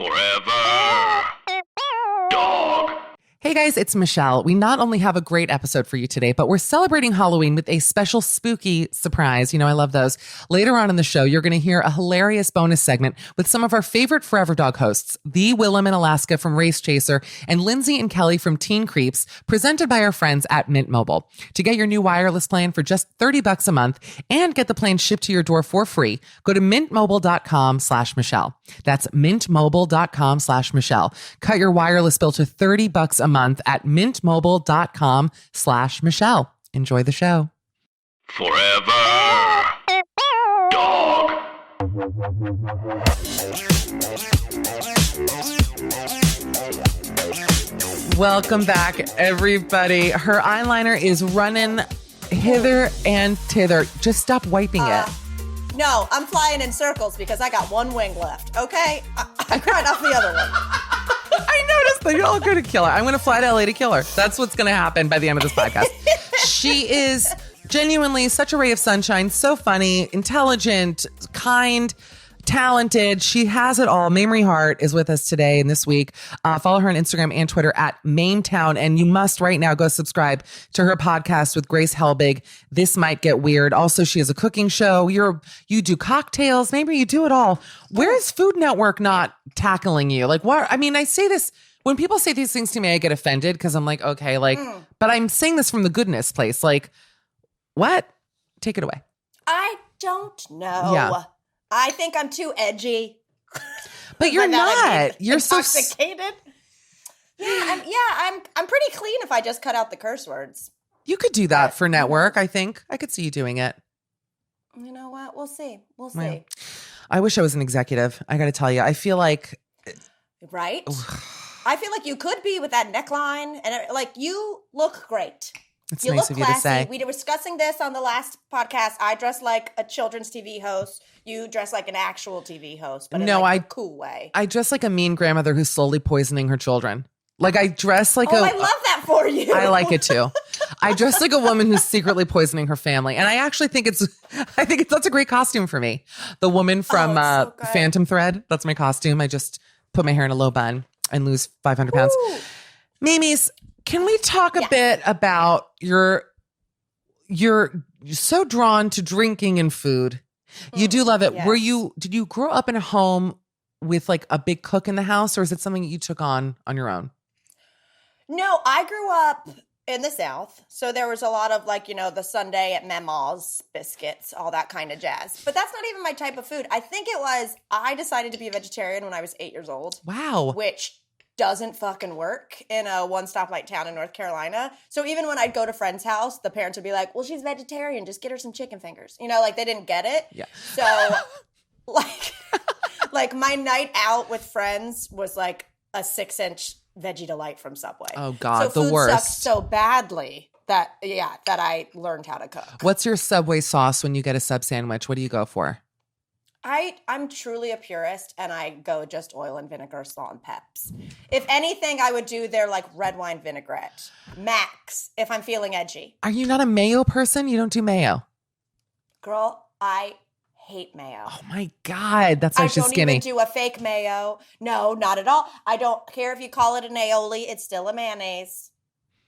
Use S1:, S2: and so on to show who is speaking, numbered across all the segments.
S1: Forever. Dog.
S2: Hey guys, it's Michelle. We not only have a great episode for you today, but we're celebrating Halloween with a special spooky surprise. You know, I love those. Later on in the show, you're going to hear a hilarious bonus segment with some of our favorite Forever Dog hosts, the Willem in Alaska from Race Chaser and Lindsay and Kelly from Teen Creeps, presented by our friends at Mint Mobile. To get your new wireless plan for just $30 a month and get the plan shipped to your door for free, go to mintmobile.com/Michelle. That's mintmobile.com/Michelle. Cut your wireless bill to $30 a month at mintmobile.com/Michelle. Enjoy the show.
S1: Forever. Dog.
S2: Welcome back, everybody. Her eyeliner is running hither and thither. Just stop wiping it.
S3: No, I'm flying in circles because I got one wing left, okay? I cried off the other one.
S2: I noticed that you're all going to kill her. I'm going to fly to LA to kill her. That's what's going to happen by the end of this podcast. She is genuinely such a ray of sunshine, so funny, intelligent, kind, talented. She has it all. Mamrie Hart is with us today and this week. Follow her on Instagram and Twitter at Mametown. And you must right now go subscribe to her podcast with Grace Helbig. This Might Get Weird. Also, she has a cooking show. You do cocktails. Maybe you do it all. Where is Food Network not tackling you? Like, what? I mean, I say this when people say these things to me, I get offended because I'm like, okay, like, but I'm saying this from the goodness place. Like, what? Take it away.
S3: I don't know.
S2: Yeah.
S3: I think I'm too edgy.
S2: But you're not. You're
S3: intoxicated. I'm pretty clean if I just cut out the curse words.
S2: You could do that for network, I think. I could see you doing it.
S3: You know what? We'll see. We'll
S2: Yeah.
S3: see.
S2: I wish I was an executive. I got to tell you. I feel like...
S3: Right? I feel like you could be with that neckline and like you look great.
S2: It's
S3: You
S2: nice
S3: look
S2: of you
S3: classy.
S2: to say.
S3: We were discussing this on the last podcast. I dress like a children's TV host. You dress like an actual TV host, but in a cool way.
S2: I dress like a mean grandmother who's slowly poisoning her children. Like I dress like
S3: I love that for you.
S2: I like it too. I dress like a woman who's secretly poisoning her family. And I actually think that's a great costume for me. The woman from
S3: so good.
S2: Phantom Thread. That's my costume. I just put my hair in a low bun and lose 500 pounds.
S3: Ooh.
S2: Mimis, can we talk a bit about you're so drawn to drinking and food. You do love it.
S3: Yes.
S2: Did you grow up in a home with like a big cook in the house, or is it something that you took on your own?
S3: No, I grew up in the South. So there was a lot of like, the Sunday at Mama's biscuits, all that kind of jazz. But that's not even my type of food. I think I decided to be a vegetarian when I was 8 years old.
S2: Wow.
S3: Which doesn't fucking work in a one stoplight town in North Carolina. So even when I'd go to friends' house, the parents would be like, well, she's vegetarian. Just get her some chicken fingers. Like they didn't get it.
S2: Yeah.
S3: So like my night out with friends was like a 6-inch Veggie Delight from Subway.
S2: Oh God,
S3: so
S2: the
S3: food
S2: worst.
S3: sucks so badly that I learned how to cook.
S2: What's your Subway sauce when you get a sub sandwich? What do you go for?
S3: I'm truly a purist, and I go just oil and vinegar, salt and peps. If anything, I would do their like red wine vinaigrette. Max, if I'm feeling edgy.
S2: Are you not a mayo person? You don't do mayo?
S3: Girl, I hate mayo.
S2: Oh my God, that's why she's skinny.
S3: I don't even do a fake mayo. No, not at all. I don't care if you call it an aioli. It's still a mayonnaise.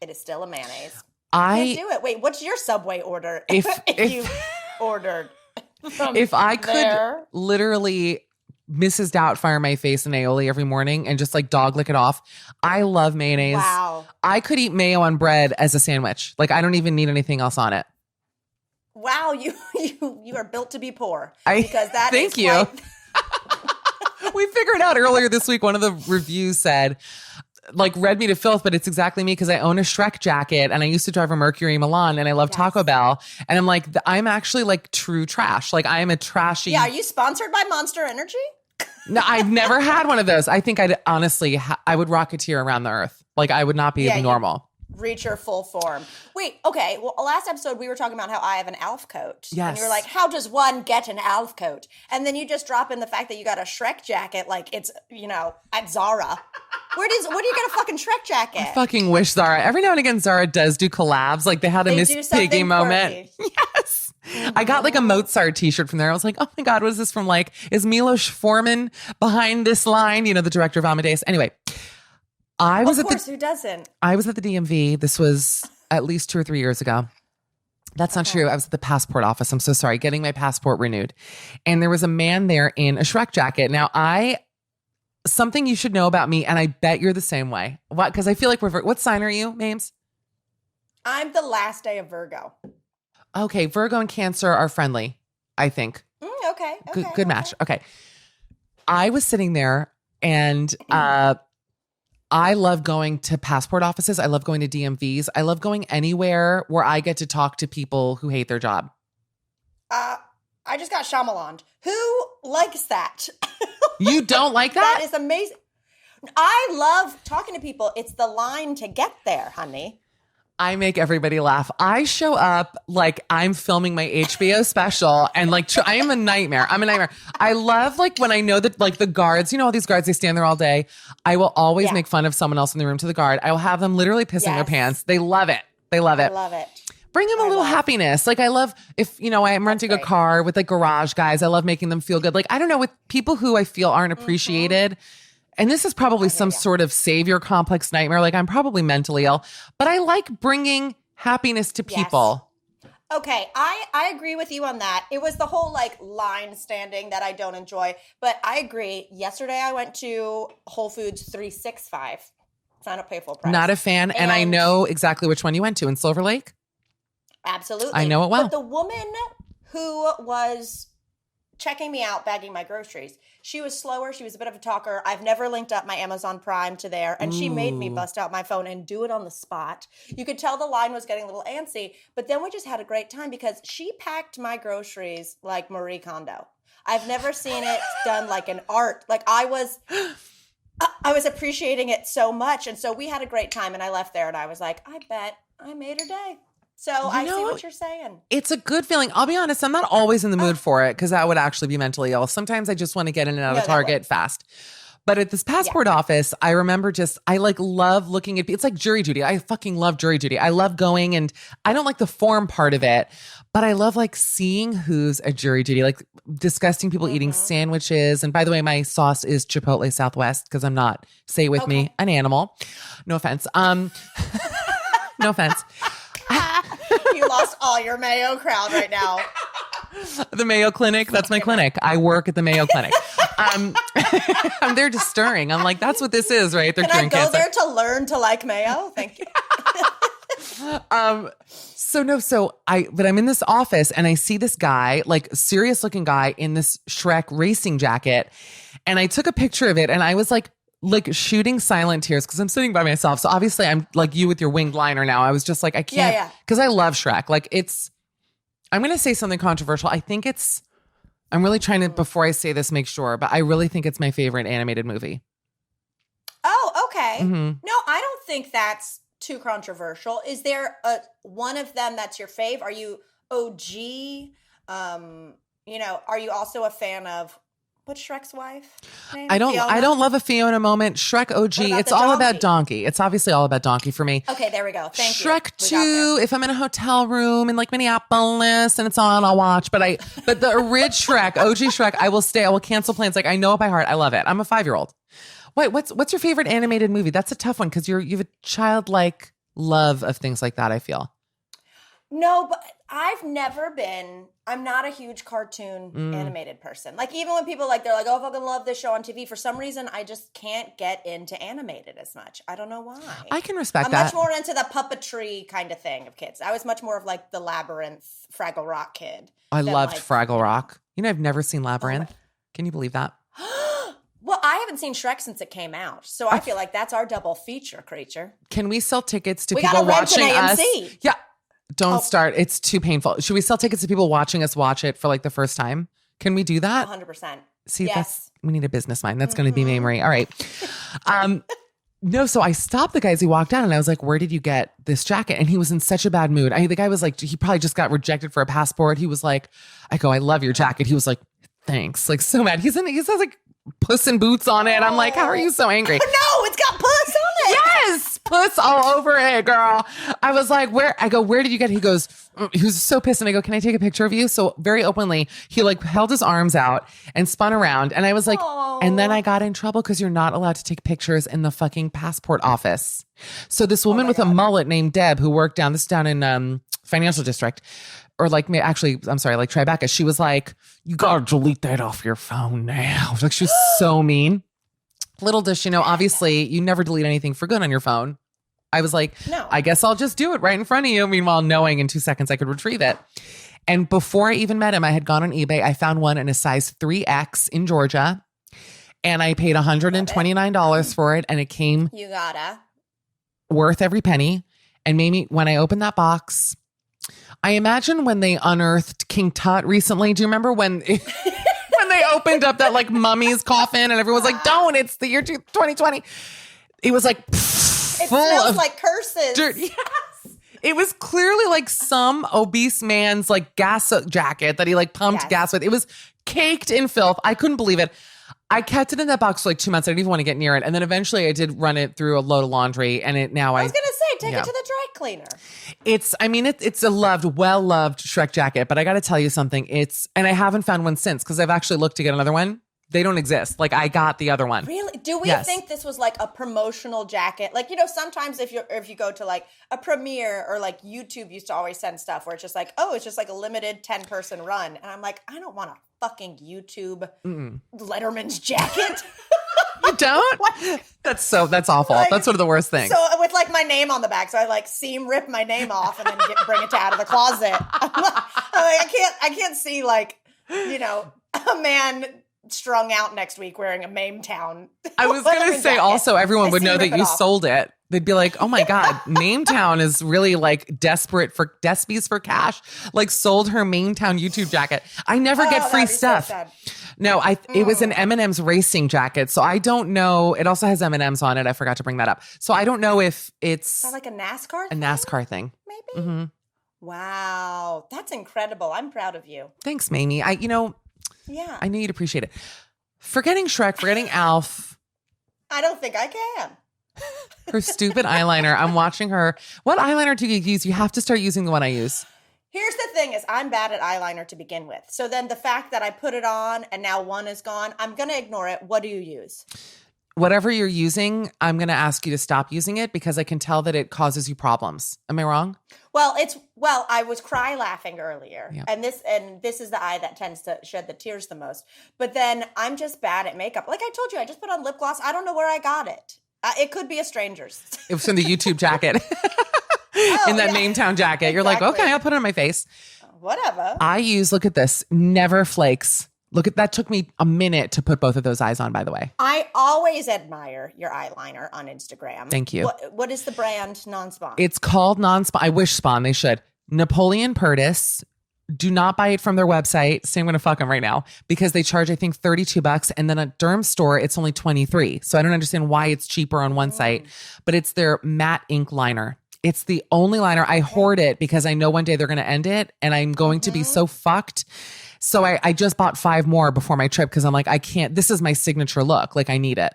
S3: It is still a mayonnaise. I can't do it. Wait, what's your Subway order? If you ordered...
S2: If I could literally Mrs. Doubtfire my face in aioli every morning and just like dog lick it off. I love mayonnaise.
S3: Wow.
S2: I could eat mayo on bread as a sandwich. Like I don't even need anything else on it.
S3: Wow, you are built to be poor.
S2: Thank you. We figured out earlier this week, one of the reviews said, like, read me to filth, but it's exactly me because I own a Shrek jacket and I used to drive a Mercury Milan and I love Taco Bell. And I'm like, I'm actually like true trash. Like I am a trashy.
S3: Yeah, are you sponsored by Monster Energy?
S2: No, I've never had one of those. I think I'd honestly, I would rocketeer around the earth. Like I would not be normal.
S3: Reach your full form. Wait, okay. Well, last episode we were talking about how I have an Alf coat.
S2: Yes.
S3: And you were like, how does one get an Alf coat? And then you just drop in the fact that you got a Shrek jacket like it's, at Zara. Where do you get a fucking Shrek jacket?
S2: I fucking wish Zara. Every now and again, Zara does do collabs. Like they had a
S3: They
S2: Miss
S3: do something
S2: Piggy moment.
S3: quirky.
S2: Yes. I got like a Mozart t-shirt from there. I was like, oh my God, what is this from? Like, is Milos Forman behind this line? You know, the director of Amadeus. Anyway,
S3: Of course, who doesn't?
S2: I was at the DMV. This was at least 2 or 3 years ago. That's not true. I was at the passport office. I'm so sorry. Getting my passport renewed. And there was a man there in a Shrek jacket. Now, something you should know about me, and I bet you're the same way. What? Because I feel like what sign are you, Mames?
S3: I'm the last day of Virgo.
S2: Okay. Virgo and Cancer are friendly, I think.
S3: Okay.
S2: Good match. Okay. I was sitting there and I love going to passport offices. I love going to DMVs. I love going anywhere where I get to talk to people who hate their job.
S3: I just got Shyamalan. Who likes that?
S2: You don't like that?
S3: That is amazing. I love talking to people. It's the line to get there, honey.
S2: I make everybody laugh. I show up like I'm filming my HBO special and like I am a nightmare. I'm a nightmare. I love like when I know that like the guards, you know, all these guards, they stand there all day. I will always make fun of someone else in the room to the guard. I will have them literally pissing their pants. They love it. They love it.
S3: I love it.
S2: Bring them a little happiness. Like I love if, you know, I'm renting a car with like garage guys. I love making them feel good. Like, I don't know, with people who I feel aren't appreciated. And this is probably some sort of savior complex nightmare. Like I'm probably mentally ill, but I like bringing happiness to people.
S3: Yes. Okay. I agree with you on that. It was the whole like line standing that I don't enjoy, but I agree. Yesterday I went to Whole Foods 365. Sign up, pay full price.
S2: Not a fan. And I know exactly which one you went to in Silver Lake.
S3: Absolutely.
S2: I know it well.
S3: But the woman who was checking me out, bagging my groceries, she was slower. She was a bit of a talker. I've never linked up my Amazon Prime to there. And she made me bust out my phone and do it on the spot. You could tell the line was getting a little antsy. But then we just had a great time because she packed my groceries like Marie Kondo. I've never seen it done like an art. Like I was appreciating it so much. And so we had a great time. And I left there and I was like, I bet I made her day. So I see what you're saying.
S2: It's a good feeling. I'll be honest, I'm not always in the mood for it because that would actually be mentally ill. Sometimes I just want to get in and out of Target fast. But at this passport office, I remember I like love looking at, it's like jury duty. I fucking love jury duty. I love going, and I don't like the form part of it, but I love like seeing who's at jury duty, like disgusting people eating sandwiches. And by the way, my sauce is Chipotle Southwest because I'm not, say it with me, an animal. No offense. No offense.
S3: You lost all your Mayo crowd right now.
S2: The Mayo Clinic. That's my clinic. I work at the Mayo Clinic. I'm there just stirring. I'm like, that's what this is, right? They're
S3: Can I
S2: curing
S3: go
S2: cancer.
S3: there to learn to like mayo? Thank you.
S2: But I'm in this office and I see this guy, like serious looking guy in this Shrek racing jacket. And I took a picture of it and I was like shooting silent tears because I'm sitting by myself. So obviously I'm like you with your winged liner now. I was just like, I can't, because I love Shrek. Like I'm going to say something controversial. I'm really trying to, before I say this, make sure, but I really think it's my favorite animated movie.
S3: Oh, okay.
S2: Mm-hmm.
S3: No, I don't think that's too controversial. Is there one of them that's your fave? Are you OG? Are you also a fan of what's Shrek's wife name?
S2: I don't love a Fiona moment. Shrek OG. It's all
S3: donkey?
S2: about Donkey. It's obviously all about Donkey for me.
S3: Okay, there we go. Thank you.
S2: Shrek 2, if I'm in a hotel room in like Minneapolis and it's on, I'll watch. But the original Shrek, OG Shrek, I will stay. I will cancel plans. Like I know it by heart. I love it. I'm a 5-year-old. Wait, what's your favorite animated movie? That's a tough one because you have a childlike love of things like that, I feel.
S3: No, but I'm not a huge cartoon animated person. Like even when people they're like, oh, I fucking love this show on TV. For some reason, I just can't get into animated as much. I don't know why.
S2: I can respect
S3: I'm
S2: that.
S3: much more into the puppetry kind of thing of kids. I was much more of like the Labyrinth, Fraggle Rock kid.
S2: I loved Fraggle Rock. I've never seen Labyrinth. Can you believe that?
S3: Well, I haven't seen Shrek since it came out. So I feel like that's our double feature, creature.
S2: Can we sell tickets to
S3: We
S2: people
S3: gotta rent
S2: watching
S3: an
S2: us?
S3: AMC.
S2: Yeah. Don't start. It's too painful. Should we sell tickets to people watching us watch it for like the first time? Can we do that?
S3: 100%.
S2: See,
S3: yes.
S2: we need a business mind. That's going to be Mamrie. All right. No, so I stopped the guy as he walked out and I was like, where did you get this jacket? And he was in such a bad mood. The guy was like, he probably just got rejected for a passport. He was like, I love your jacket. He was like, thanks. Like so mad. He has like Puss in Boots on it. I'm like, how are you so angry?
S3: No, it's got puss on it.
S2: Yes, puss all over it, girl. I was like, where did you get it? He goes, he was so pissed. And I go, can I take a picture of you? So very openly, he like held his arms out and spun around. And I was like, and then I got in trouble because you're not allowed to take pictures in the fucking passport office. So this woman with a mullet named Deb, who worked down in Financial District, or like, actually, I'm sorry, like Tribeca, she was like, you gotta delete that off your phone now. Like, she was so mean. Little does she know, obviously, you never delete anything for good on your phone. I was like, no, I guess I'll just do it right in front of you. Meanwhile, knowing in 2 seconds I could retrieve it. And before I even met him, I had gone on eBay. I found one in a size 3X in Georgia. And I paid $129 for it. And it came worth every penny. And maybe when I opened that box, I imagine when they unearthed King Tut recently. Do you remember when when they opened up that like mummy's coffin and everyone was like, don't, it's the year 2020. It was like full
S3: smells like curses.
S2: Dirt. Yes. It was clearly like some obese man's like gas jacket that he like pumped gas with. It was caked in filth. I couldn't believe it. I kept it in that box for like 2 months. I didn't even want to get near it. And then eventually I did run it through a load of laundry and it now
S3: I was going to say, take it to the dry cleaner. it's
S2: a well-loved Shrek jacket, but I got to tell you something. And I haven't found one since because I've actually looked to get another one. They don't exist. Like I got the other one.
S3: Really? Do we think this was like a promotional jacket? Like, you know, sometimes if you go to like a premiere or like YouTube used to always send stuff where it's just like, oh, it's just like a limited 10-person run. And I'm like, I don't want a fucking YouTube Letterman's jacket.
S2: You don't? That's awful. Like, that's one of the worst things.
S3: So with like my name on the back, so I like rip my name off and then bring it out of the closet. I'm like, I can't see like, you know, a man strung out next week wearing a Mametown.
S2: I was going to say jacket. Also everyone would know that you sold it. They'd be like, oh my God, Mametown is really like desperate for despies for cash. Like sold her Mametown YouTube jacket. I never get free stuff. So no, it was an M&M's racing jacket. So I don't know. It also has M&M's on it. I forgot to bring that up. So I don't know if it's
S3: like a NASCAR thing?
S2: A NASCAR thing.
S3: Maybe? Mm-hmm. Wow. That's incredible. I'm proud of you.
S2: Thanks, Mamie.
S3: Yeah.
S2: I knew you'd appreciate it. Forgetting Shrek, forgetting Alf.
S3: I don't think I can.
S2: Her stupid eyeliner. I'm watching her. What eyeliner do you use? You have to start using the one I use.
S3: Here's the thing is I'm bad at eyeliner to begin with. So then the fact that I put it on and now one is gone, I'm going to ignore it. What do you use?
S2: Whatever you're using, I'm going to ask you to stop using it because I can tell that it causes you problems. Am I wrong?
S3: Well, I was cry laughing earlier. Yeah. And this is the eye that tends to shed the tears the most. But then I'm just bad at makeup. Like I told you, I just put on lip gloss. I don't know where I got it. It could be a stranger's. It
S2: was from the YouTube jacket. In that Mametown jacket. Exactly. You're like, okay, I'll put it on my face.
S3: Whatever.
S2: I use, look at this, Never Flakes. Look at that. Took me a minute to put both of those eyes on, by the way.
S3: I always admire your eyeliner on Instagram.
S2: Thank you.
S3: What is the brand non-spawn?
S2: It's called non-spawn. I wish Spawn, they should. Napoleon Purtis. Do not buy it from their website. So I'm going to fuck them right now because they charge, I think, $32. And then at Derm Store, it's only $23. So I don't understand why it's cheaper on one site, but it's their matte ink liner. It's the only liner. I hoard it because I know one day they're going to end it and I'm going to be so fucked. So I just bought 5 more before my trip because I'm like, I can't, this is my signature look. Like I need it.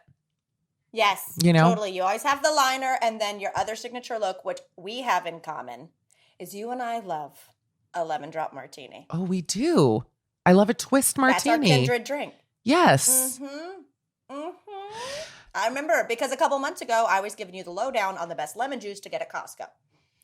S3: Yes,
S2: you know?
S3: Totally. You always have the liner and then your other signature look, which we have in common, is you and I love a lemon drop martini.
S2: Oh, we do. I love a twist martini.
S3: That's our kindred drink.
S2: Yes.
S3: I remember because a couple months ago, I was giving you the lowdown on the best lemon juice to get at Costco.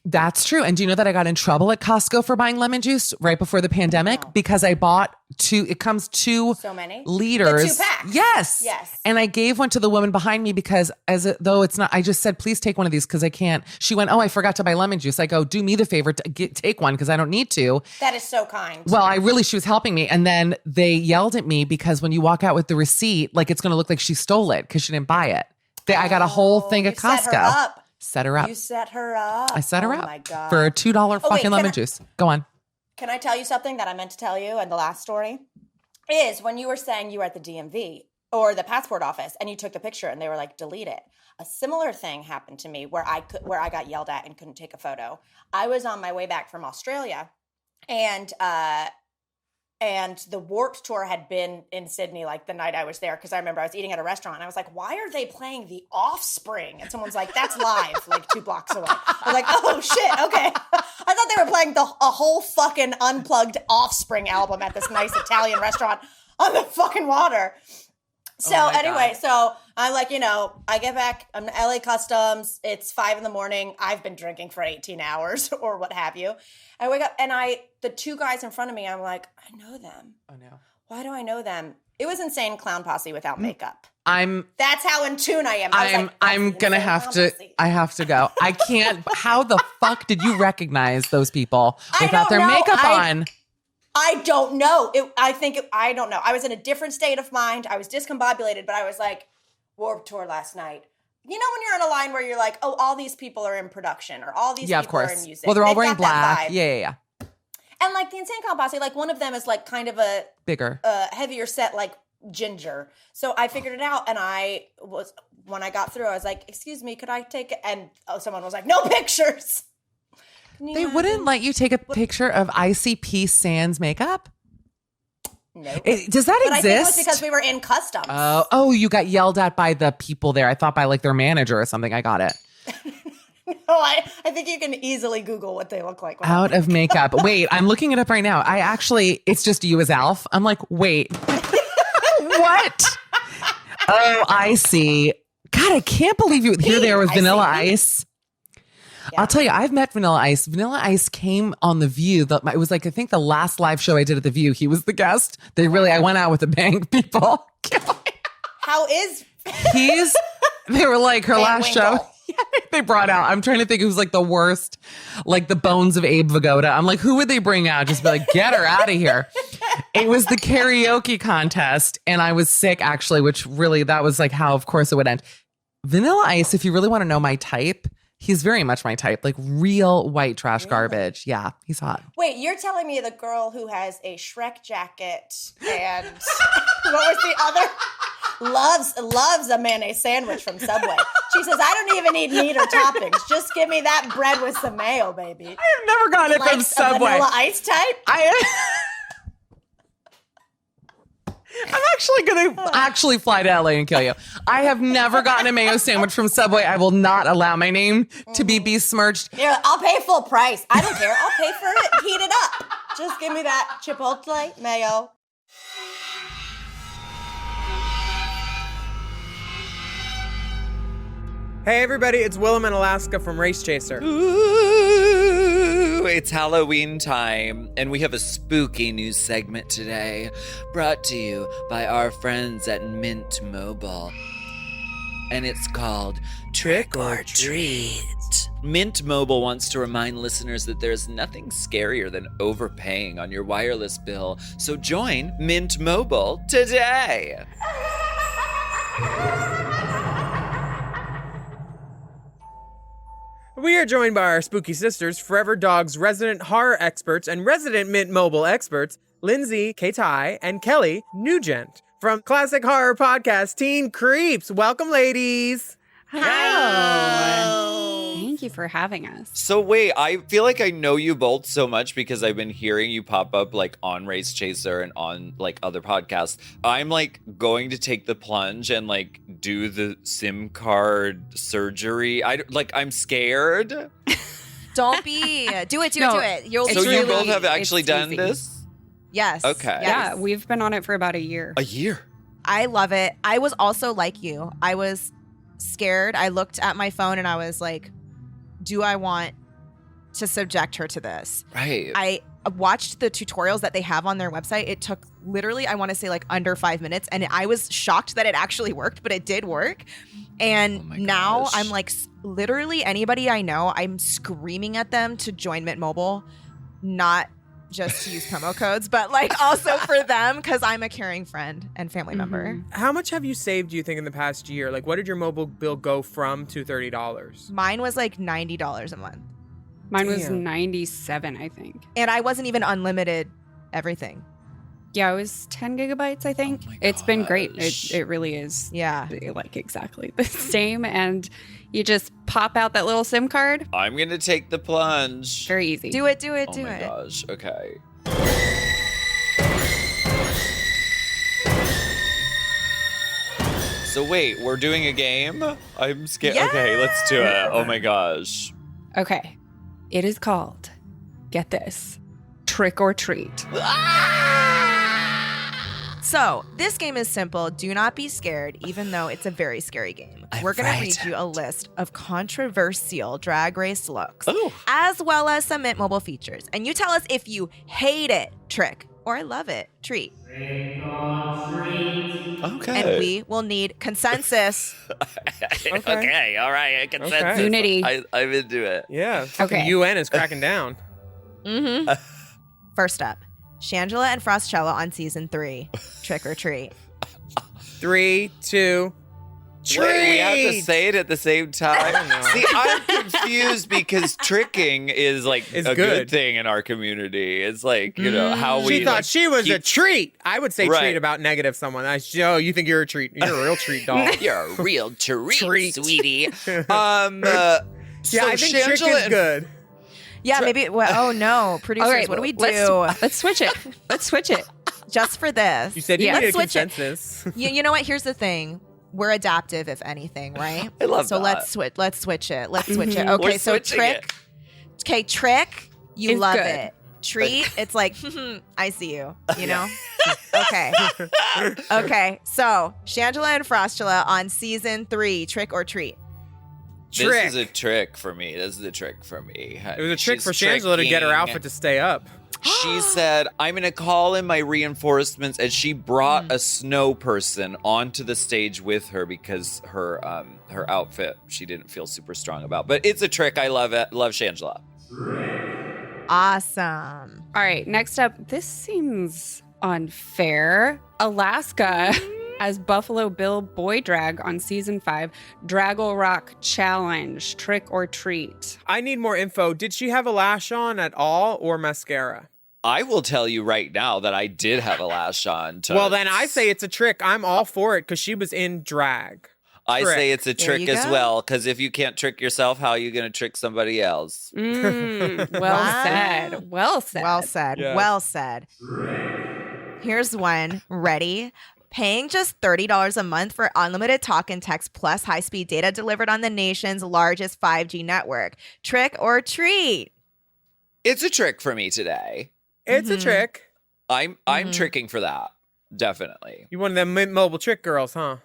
S2: That's true. And do you know that I got in trouble at Costco for buying lemon juice right before the pandemic? Because I bought 2, it comes 2
S3: so many
S2: liters.
S3: The 2 packs.
S2: Yes. And I gave one to the woman behind me because though it's not, I just said, please take one of these because I can't. She went, oh, I forgot to buy lemon juice. I go, do me the favor to take one because I don't need to.
S3: That is so kind.
S2: Well, she was helping me. And then they yelled at me because when you walk out with the receipt, like it's going to look like she stole it because she didn't buy it. I got a whole thing at Costco. Set her up.
S3: You set her up.
S2: I set her up.
S3: Oh my God.
S2: For a $2 fucking lemon juice. Go on.
S3: Can I tell you something that I meant to tell you in the last story? Is when you were saying you were at the DMV or the passport office and you took the picture and they were like, delete it. A similar thing happened to me where I got yelled at and couldn't take a photo. I was on my way back from Australia and And the Warped Tour had been in Sydney like the night I was there, because I remember I was eating at a restaurant and I was like, why are they playing The Offspring? And someone's like, that's live, like 2 blocks away. I was like, oh shit, okay. I thought they were playing a whole fucking unplugged Offspring album at this nice Italian restaurant on the fucking water. So anyway, so I'm like, I get back, I'm in LA Customs, it's 5 a.m. I've been drinking for 18 hours or what have you. I wake up and the 2 guys in front of me, I'm like, I know them.
S2: Oh no.
S3: Why do I know them? It was Insane Clown Posse without makeup.
S2: That's
S3: how in tune I am.
S2: I'm gonna have to. I have to go. I can't. How the fuck did you recognize those people without their makeup on?
S3: I don't know. I don't know. I was in a different state of mind. I was discombobulated, but I was like, Warped Tour last night. You know when you're in a line where you're like, oh, all these people are in production, or all these people are in music.
S2: Well, they're all wearing black. Yeah.
S3: And like the Insane Clown Posse, like one of them is like kind of a
S2: bigger,
S3: heavier set, like ginger. So I figured it out, and when I got through, I was like, excuse me, could I take it? And someone was like, no pictures.
S2: They wouldn't let you take a picture of ICP Sans makeup?
S3: No.
S2: Does that exist?
S3: I think it was because we were in customs.
S2: Oh, you got yelled at by the people there. I thought by like their manager or something. I got it.
S3: No, I think you can easily Google what they look like.
S2: Out of makeup. Wait, I'm looking it up right now. It's just you as Alf. I'm like, wait. What? Oh, I see. God, I can't believe you. Here there was Vanilla Ice. Yeah. I'll tell you, I've met Vanilla Ice. Vanilla Ice came on The View. It was like, I think the last live show I did at The View, he was the guest. I went out with a bang, people.
S3: How is?
S2: They were like, her last
S3: Winkle.
S2: show. They brought out, I'm trying to think, it was like the worst, like the bones of Abe Vigoda. I'm like, who would they bring out? Just be like, get her out of here. It was the karaoke contest. And I was sick, actually, which really, that was like how, of course, it would end. Vanilla Ice, if you really want to know my type, he's very much my type, like real white trash garbage. Yeah, he's hot.
S3: Wait, you're telling me the girl who has a Shrek jacket and what was the other? Loves a mayonnaise sandwich from Subway. She says, I don't even need meat or toppings. Just give me that bread with some mayo, baby.
S2: I've never gotten it from Subway.
S3: Vanilla Ice type?
S2: I'm actually going to fly to LA and kill you. I have never gotten a mayo sandwich from Subway. I will not allow my name to be besmirched.
S3: Yeah, I'll pay full price. I don't care. I'll pay for it. Heat it up. Just give me that Chipotle mayo.
S4: Hey everybody, it's Willem in Alaska from Race Chaser.
S5: Ooh, it's Halloween time, and we have a spooky news segment today, brought to you by our friends at Mint Mobile. And it's called Trick or Treat. Mint Mobile wants to remind listeners that there's nothing scarier than overpaying on your wireless bill, so join Mint Mobile today.
S4: We are joined by our spooky sisters, Forever Dog's resident horror experts and resident Mint Mobile experts, Lindsay Katai and Kelly Nugent from classic horror podcast Teen Creeps. Welcome, ladies.
S6: Hi. Thank you for having us.
S5: So wait, I feel like I know you both so much because I've been hearing you pop up like on Race Chaser and on like other podcasts. I'm like going to take the plunge and like do the SIM card surgery. I'm scared.
S7: Don't be. Do it.
S6: No.
S7: Do it.
S5: So you both have actually done
S6: easy.
S5: this?
S7: Yes.
S5: Okay.
S6: Yeah, we've been on it for about a year.
S5: A year?
S7: I love it. I was also like you. I was scared. I looked at my phone and I was like, do I want to subject her to this?
S5: Right.
S7: I watched the tutorials that they have on their website. It took literally, I want to say like under 5 minutes. And I was shocked that it actually worked, but it did work. And now I'm like, literally anybody I know, I'm screaming at them to join Mint Mobile, not just to use promo codes, but like also for them because I'm a caring friend and family member.
S4: How much have you saved, do you think, in the past year? Like, what did your mobile bill go from to $30?
S7: Mine was like $90 a month.
S6: Mine was 97, I think.
S7: And I wasn't even unlimited everything.
S6: Yeah, it was 10 gigabytes, I think.
S5: Oh my
S6: it's been great.
S5: gosh.
S6: It really is.
S7: Yeah.
S6: Like exactly the same. And you just pop out that little SIM card.
S5: I'm going to take the plunge.
S6: Very easy.
S7: Do it, do it,
S5: Oh
S7: do
S5: my
S7: it.
S5: gosh. Okay. So wait, we're doing a game? I'm scared.
S7: Yeah.
S5: Okay, let's do it. Oh my gosh.
S6: Okay. It is called, get this, Trick or Treat.
S7: So, this game is simple. Do not be scared, even though it's a very scary game. We're going to read you a list of controversial drag race looks, as well as some Mint Mobile features. And you tell us if you hate it, trick, or love it, treat.
S1: Trick or treat.
S5: Okay.
S7: And we will need consensus.
S5: Okay, all right. Consensus.
S4: Okay.
S6: Unity.
S5: I'm into it.
S4: Yeah.
S6: Okay.
S4: The UN is cracking down.
S7: Mm-hmm. First up, Shangela and Frostella on season 3. Trick or treat.
S4: 3, 2, treat.
S5: Wait, we have to say it at the same time. See, I'm confused because tricking is like
S4: It's
S5: a good
S4: good.
S5: thing in our community. It's like, you know, how we
S4: She thought
S5: like,
S4: she was a
S5: keep-
S4: treat. I would say
S5: Right.
S4: treat about negative someone. Oh, you think you're a treat. You're a real treat, doll.
S5: You're a real treat,
S4: Treat.
S5: sweetie.
S4: Yeah, I think trick is good.
S7: Yeah, maybe. Well, oh no, producers,
S6: All right,
S7: what do we do?
S6: Let's switch it. Let's switch it.
S7: Just for this.
S4: You said you
S6: Yeah.
S4: needed a
S7: Let's switch it.
S4: consensus.
S7: You know what? Here's the thing. We're adaptive, if anything, right?
S5: I love
S7: so
S5: that.
S7: let's switch. Let's switch it. Let's switch it.
S6: Mhm.
S7: Okay,
S5: We're
S7: so
S5: switching
S7: trick. Okay, trick. You
S6: It's
S7: love
S6: good.
S7: it. Treat. It's like I see you. You know. Okay. Okay. So Shangela and Frostula on season 3. Trick or treat.
S5: This
S4: Trick.
S5: is a trick for me. This is a trick for me.
S4: It was a trick
S5: She's
S4: for Shangela to get her
S5: tricking.
S4: outfit to stay up.
S5: She said, I'm going to call in my reinforcements. And she brought a snow person onto the stage with her because her outfit she didn't feel super strong about. But it's a trick. I love it. Love Shangela.
S7: Awesome.
S6: All right, next up, this seems unfair. Alaska as Buffalo Bill boy drag on season 5, Draggle Rock Challenge, Trick or Treat.
S4: I need more info. Did she have a lash on at all or mascara?
S5: I will tell you right now that I did have a lash on.
S4: Well, then I say it's a trick. I'm all for it because she was in drag.
S5: I
S4: trick.
S5: say it's a
S7: There
S5: trick
S7: you
S5: as
S7: go.
S5: well, because if you can't trick yourself, how are you going to trick somebody else?
S6: Well
S7: Wow.
S6: said. Well said.
S7: Well said.
S4: Yes.
S7: Well said. Here's one. Ready? Paying just $30 a month for unlimited talk and text plus high-speed data delivered on the nation's largest 5G network. Trick or treat?
S5: It's a trick for me today.
S4: It's a
S7: Mhm.
S4: trick.
S5: I'm
S7: Mhm.
S5: tricking for that. Definitely.
S4: You one of them Mint Mobile trick girls, huh?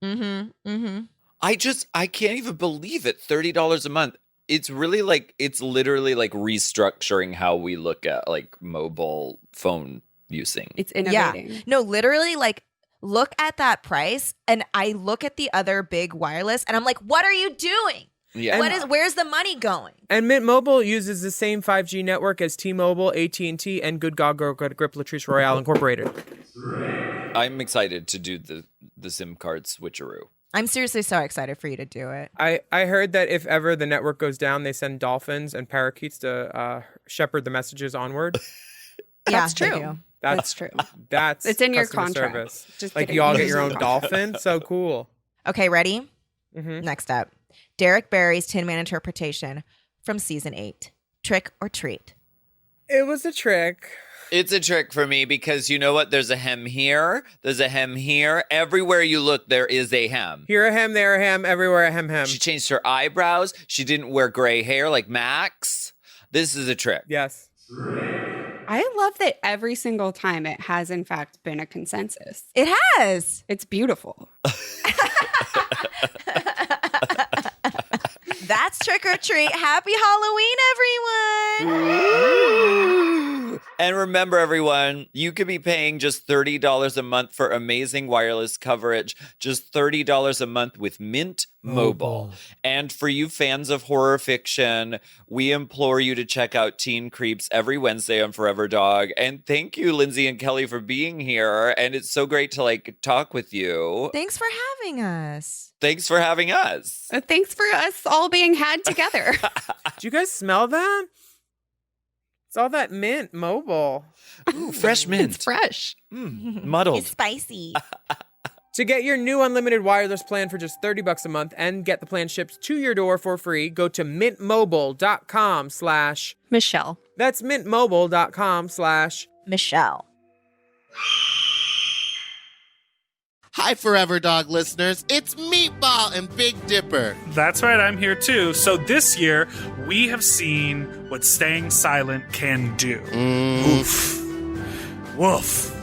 S7: Mm-hmm. Mm-hmm.
S5: I can't even believe it. $30 a month. It's really like, it's literally like restructuring how we look at like mobile phone using.
S6: It's innovating.
S7: No, literally, like, look at that price, and I look at the other big wireless, and I'm like, what are you doing?
S5: Yeah.
S7: Where's the money going?
S4: And Mint Mobile uses the same 5G network as T-Mobile, AT&T, and Good God Good Grip Latrice Royale Incorporated.
S5: I'm excited to do the SIM card switcheroo.
S7: I'm seriously so excited for you to do it.
S4: I heard that if ever the network goes down, they send dolphins and parakeets to shepherd the messages onward.
S6: That's
S7: Yeah, they
S6: true.
S7: do.
S6: That's true.
S4: That's
S6: It's in your
S4: customer
S6: contract.
S4: service.
S6: Just
S4: Like
S6: kidding.
S4: you all get
S6: It's
S4: your
S6: in
S4: own
S6: your contract.
S4: dolphin. So cool.
S7: Okay, ready?
S4: Mm-hmm.
S7: Next up, Derek Barry's Tin Man interpretation from season 8. Trick or treat?
S4: It was a trick.
S5: It's a trick for me because you know what? There's a hem here. There's a hem here. Everywhere you look, there is a hem.
S4: Here a hem, there a hem, everywhere a hem.
S5: She changed her eyebrows. She didn't wear gray hair like Max. This is a trick.
S4: Yes.
S6: I love that every single time it has, in fact, been a consensus.
S7: It has.
S6: It's beautiful.
S7: That's trick or treat. Happy Halloween, everyone.
S5: And remember, everyone, you could be paying just $30 a month for amazing wireless coverage. Just $30 a month with Mint Mobile. And for you fans of horror fiction, we implore you to check out Teen Creeps every Wednesday on Forever Dog. And thank you, Lindsay and Kelly, for being here. And it's so great to like talk with you.
S7: Thanks for having us.
S5: Thanks for having us.
S6: Thanks for us all being had together.
S4: Do you guys smell that? It's all that Mint Mobile.
S5: Ooh, fresh mint.
S6: It's fresh.
S5: Muddled.
S7: It's spicy.
S4: To get your new unlimited wireless plan for just $30 a month and get the plan shipped to your door for free, go to mintmobile.com/
S6: Michelle.
S4: That's mintmobile.com/
S7: Michelle.
S8: Hi, Forever Dog listeners. It's Meatball and Big Dipper.
S9: That's right, I'm here too. So this year, we have seen what staying silent can do. Oof. Woof.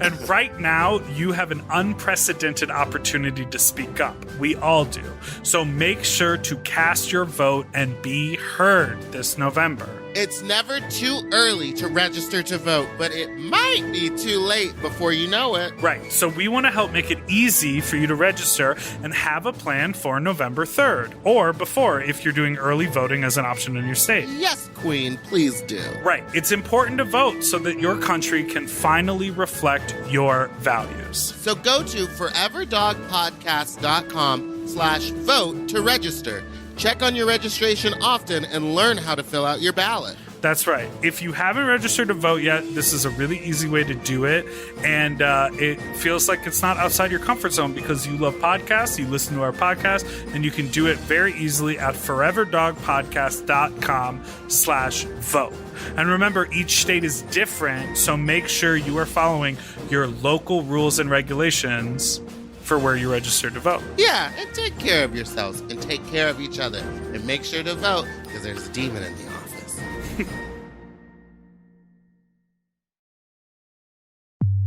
S9: And right now, you have an unprecedented opportunity to speak up. We all do. So make sure to cast your vote and be heard this November.
S8: It's never too early to register to vote, but it might be too late before you know it.
S9: Right, so we want to help make it easy for you to register and have a plan for November 3rd, or before if you're doing early voting as an option in your state.
S8: Yes, Queen, please do.
S9: Right, it's important to vote so that your country can finally reflect your values.
S8: So go to foreverdogpodcast.com/vote to register. Check on your registration often and learn how to fill out your ballot.
S9: That's right. If you haven't registered to vote yet, this is a really easy way to do it. And it feels like it's not outside your comfort zone because you love podcasts, you listen to our podcast, and you can do it very easily at foreverdogpodcast.com/vote. And remember, each state is different, so make sure you are following your local rules and regulations for where you register to vote.
S8: Yeah, and take care of yourselves and take care of each other. And make sure to vote because there's a demon in the office.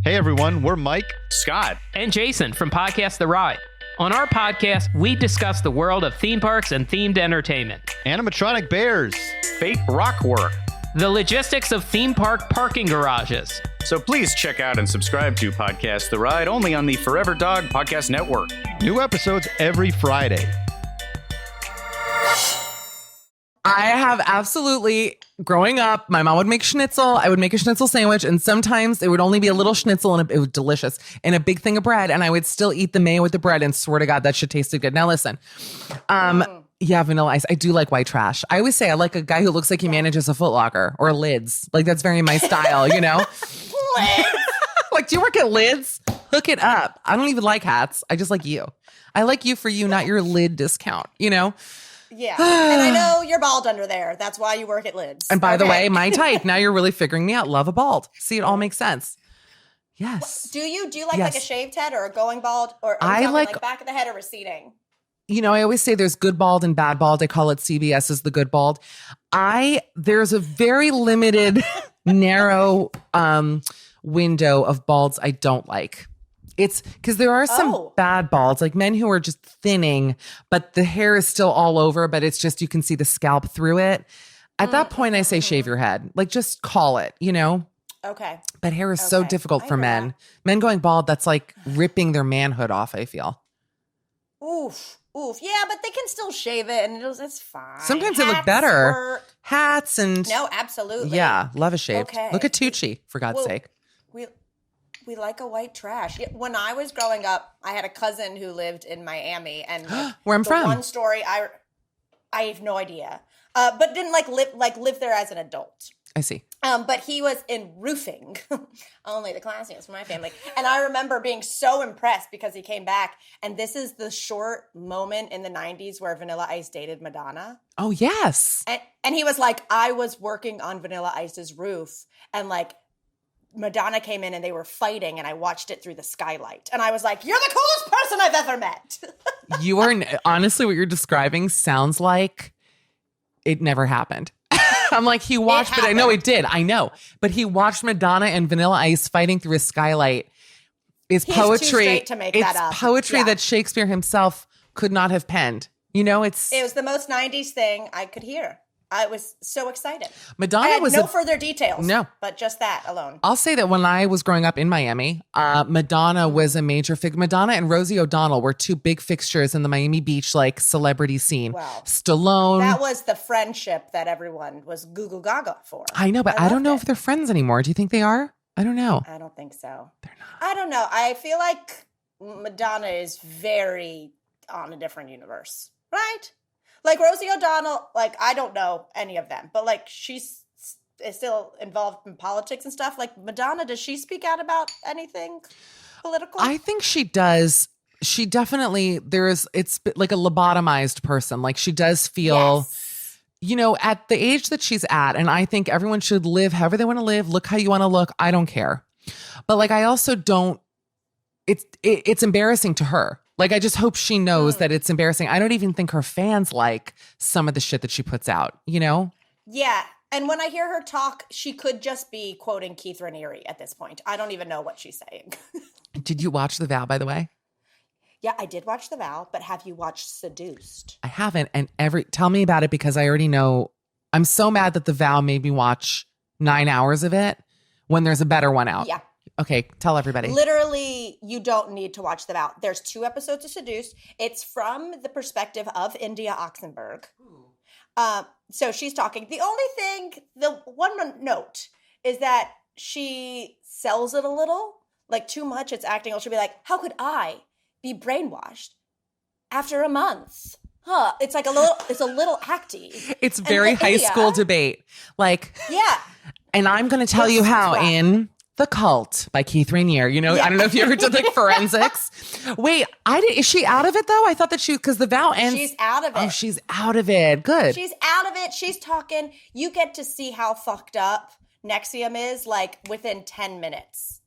S10: Hey everyone, we're Mike,
S11: Scott, and Jason from Podcast The Ride. On our podcast, we discuss the world of theme parks and themed entertainment,
S10: animatronic bears,
S11: fake rock work, the logistics of theme park parking garages.
S12: So please check out and subscribe to Podcast The Ride only on the Forever Dog Podcast Network.
S10: New episodes every Friday.
S2: I have absolutely, growing up, my mom would make schnitzel. I would make a schnitzel sandwich, and sometimes it would only be a little schnitzel, and it was delicious, and a big thing of bread, and I would still eat the mayo with the bread, and swear to God, that shit tasted good. Now listen, yeah, Vanilla Ice. I do like white trash. I always say I like a guy who looks like he manages a Foot Locker or Lids. Like, that's very my style, you know? Like, do you work at Lids? Hook it up. I don't even like hats. I just like you. I like you for you, not your lid discount, you know?
S3: Yeah. And I know you're bald under there. That's why you work at Lids.
S2: And by the way, my type. Now you're really figuring me out. Love a bald. See, it all makes sense. Yes.
S3: Do you like a shaved head or a going bald? Or are
S2: I
S3: you
S2: like
S3: like back of the head or receding?
S2: You know, I always say there's good bald and bad bald. I call it CBS as the good bald. There's a very limited, narrow window of balds I don't like. It's because there are some bad balds, like men who are just thinning, but the hair is still all over, but it's just, you can see the scalp through it. At that point, I say shave your head. Like, just call it, you know?
S3: Okay.
S2: But hair is so difficult for men. Men going bald, that's like ripping their manhood off, I feel.
S3: Oof. Yeah, but they can still shave it and it's fine.
S2: Sometimes they look better. Hats and...
S3: No, absolutely.
S2: Yeah, love a shave.
S3: Okay.
S2: Look at Tucci, for God's sake.
S3: We like a white trash. When I was growing up, I had a cousin who lived in Miami, and
S2: where I'm from.
S3: One story, I have no idea, but didn't live there as an adult.
S2: I see.
S3: But he was in roofing, only the classiest for my family. And I remember being so impressed because he came back, and this is the short moment in the 90s where Vanilla Ice dated Madonna.
S2: Oh yes.
S3: And he was like, I was working on Vanilla Ice's roof, and like, Madonna came in and they were fighting, and I watched it through the skylight. And I was like, you're the coolest person I've ever met.
S2: You are, honestly, what you're describing sounds like it never happened. I'm like, he watched, but I know it did. I know. But he watched Madonna and Vanilla Ice fighting through a skylight. He's poetry.
S3: Too straight to make that up.
S2: It's poetry that Shakespeare himself could not have penned. You know, it
S3: was the most 90s thing I could hear. I was so excited.
S2: Madonna
S3: I had
S2: was
S3: no further details.
S2: No.
S3: But just that alone.
S2: I'll say that when I was growing up in Miami, Madonna was a major figure. Madonna and Rosie O'Donnell were two big fixtures in the Miami Beach celebrity scene.
S3: Wow.
S2: Stallone.
S3: That was the friendship that everyone was goo goo gaga for.
S2: I know, but I don't know if they're friends anymore. Do you think they are? I don't know.
S3: I don't think so.
S2: They're not.
S3: I don't know. I feel like Madonna is very on a different universe, right? Like Rosie O'Donnell, I don't know any of them, but she's is still involved in politics and stuff. Like Madonna, does she speak out about anything political?
S2: I think she does. She definitely, it's like a lobotomized person. Like she does feel, you know, at the age that she's at, and I think everyone should live however they want to live, look how you want to look. I don't care. But I also don't it's embarrassing to her. Like, I just hope she knows that it's embarrassing. I don't even think her fans like some of the shit that she puts out, you know?
S3: Yeah. And when I hear her talk, she could just be quoting Keith Raniere at this point. I don't even know what she's saying.
S2: Did you watch The Vow, by the way?
S3: Yeah, I did watch The Vow, but have you watched Seduced?
S2: I haven't. And tell me about it, because I already know. I'm so mad that The Vow made me watch 9 hours of it when there's a better one out.
S3: Yeah.
S2: Okay, tell everybody.
S3: Literally, you don't need to watch The Vow. There's 2 episodes of Seduced. It's from the perspective of India Oxenberg. So she's talking. The only thing, the one note is that she sells it a little, like too much. It's acting. She'll be like, how could I be brainwashed after a month? Huh? It's like a little acty.
S2: It's very high school debate. Like,
S3: yeah.
S2: And I'm going to tell you how in The Cult by Keith Raniere. You know, I don't know if you ever did like forensics. Wait, is she out of it though? I thought that because The Vow ends.
S3: She's out of it.
S2: Oh, she's out of it. Good.
S3: She's out of it. She's talking. You get to see how fucked up Nexium is like within 10 minutes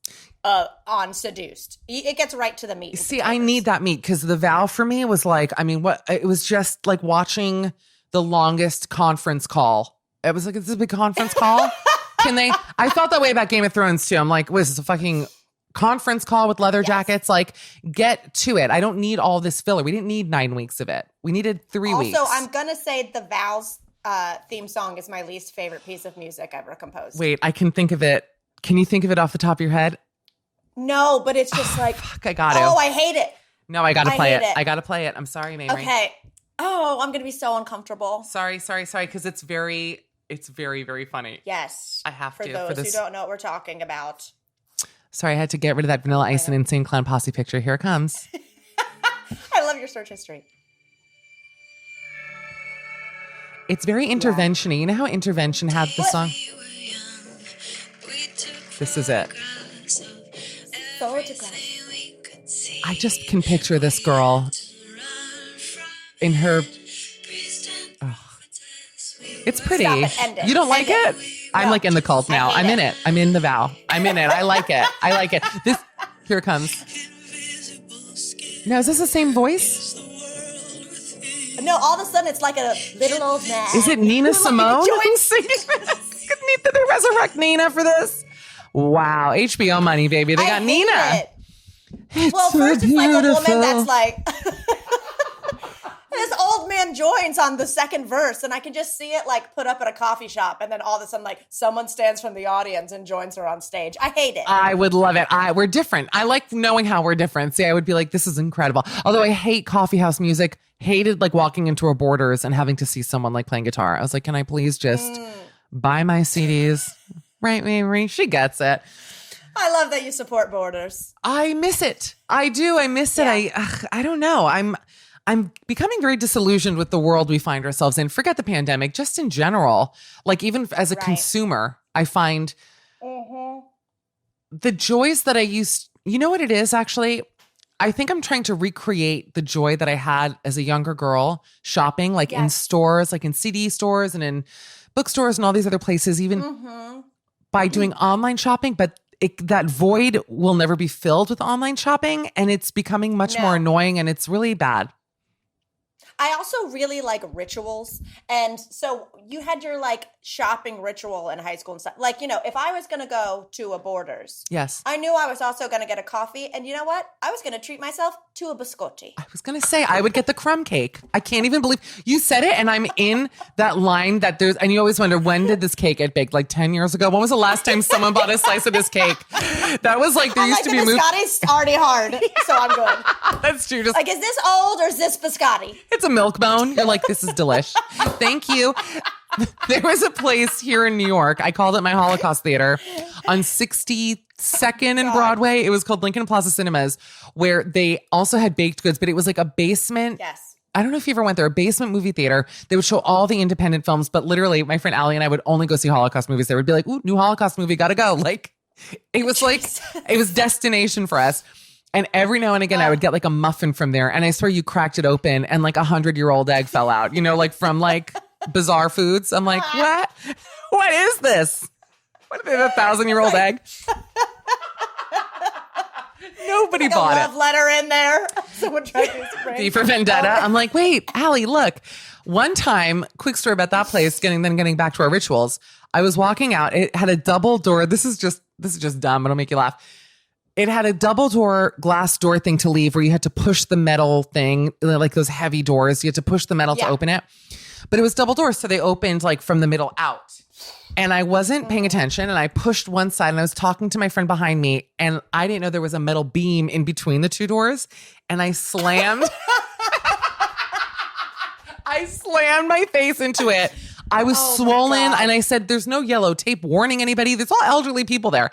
S3: on Seduced. It gets right to the meat.
S2: See, I need that meat, because The Vow for me was like, I mean, it was just like watching the longest conference call. It was like, it's a big conference call. I felt that way about Game of Thrones too. I'm like, what is this, a fucking conference call with leather jackets? Like, get to it. I don't need all this filler. We didn't need 9 weeks of it. We needed 3 weeks.
S3: Also, I'm going to say The Vow's theme song is my least favorite piece of music ever composed.
S2: Wait, I can think of it. Can you think of it off the top of your head?
S3: No, but it's just like,
S2: fuck, I got to.
S3: Oh, I hate it.
S2: No, I got to play it. I got to play it. I'm sorry, Mamrie.
S3: Okay. Oh, I'm going to be so uncomfortable.
S2: Sorry. Because it's very, very funny.
S3: Yes.
S2: I have
S3: for
S2: to.
S3: those who don't know what we're talking about.
S2: Sorry, I had to get rid of that Vanilla Ice and Insane Clown Posse picture. Here it comes.
S3: I love your search history.
S2: It's very intervention-y. You know how Intervention had the song? This is it. I just can picture this girl in her... It's pretty. You don't like it? I'm like in the cult now. I'm in it. I'm in The Vow. I'm in it. I like it. Here it comes. Now, is this the same voice?
S3: No, all of a sudden it's like a little old man.
S2: Is it Nina Simone who's singing this? Did they resurrect Nina for this? Wow. HBO money, baby. They got Nina.
S3: Well, first it's like a woman that's like... This old man joins on the second verse, and I can just see it like put up at a coffee shop, and then all of a sudden, like someone stands from the audience and joins her on stage. I hate it.
S2: I would love it. We're different. I like knowing how we're different. See, I would be like, this is incredible. Although I hate coffee house music. Hated like walking into a Borders and having to see someone like playing guitar. I was like, can I please just buy my CDs? Right, Mamrie? She gets it.
S3: I love that you support Borders.
S2: I miss it. I do. I miss it. I don't know. I'm becoming very disillusioned with the world we find ourselves in. Forget the pandemic, just in general. Like, even as a consumer, I find the joys that I used, you know what it is, actually? I think I'm trying to recreate the joy that I had as a younger girl shopping, like in stores, like in CD stores and in bookstores and all these other places, even by doing online shopping. But that void will never be filled with online shopping. And it's becoming much more annoying, and it's really bad.
S3: I also really like rituals. And so you had your like shopping ritual in high school and stuff. Like, you know, if I was going to go to a Borders,
S2: yes,
S3: I knew I was also going to get a coffee. And you know what? I was going to treat myself to a biscotti.
S2: I was going to say I would get the crumb cake. I can't even believe you said it. And I'm in that line that there's, and you always wonder, when did this cake get baked? Like 10 years ago? When was the last time someone bought a slice of this cake? That was like, there used to be a movie.
S3: Biscotti's already hard, so I'm good.
S2: That's true. Just
S3: like, is this old or is this biscotti?
S2: It's a milk bone. You're like, this is delish. Thank you. There was a place here in New York. I called it my Holocaust Theater on 62nd and Broadway. It was called Lincoln Plaza Cinemas, where they also had baked goods, but it was like a basement.
S3: Yes.
S2: I don't know if you ever went there, a basement movie theater. They would show all the independent films, but literally my friend Allie and I would only go see Holocaust movies. They would be like, ooh, new Holocaust movie, gotta go. Like, it was like, it was destination for us. And every now and again, I would get like a muffin from there. And I swear you cracked it open and like 100-year-old egg fell out, you know, like from like Bizarre Foods. I'm like, what? What is this? What is it, a 1,000-year-old egg? Nobody
S3: like
S2: bought
S3: a love letter in there. Someone tried to spring.
S2: V for Vendetta. I'm like, wait, Allie, look. One time, quick story about that place, getting back to our rituals. I was walking out. It had a double door. This is just dumb. It'll make you laugh. It had a double door glass door thing to leave where you had to push the metal thing, like those heavy doors. You had to push the metal to open it. But it was double doors, so they opened like from the middle out. And I wasn't paying attention, and I pushed one side, and I was talking to my friend behind me, and I didn't know there was a metal beam in between the two doors, and I slammed my face into it. I was swollen, and I said, there's no yellow tape warning anybody. There's all elderly people there.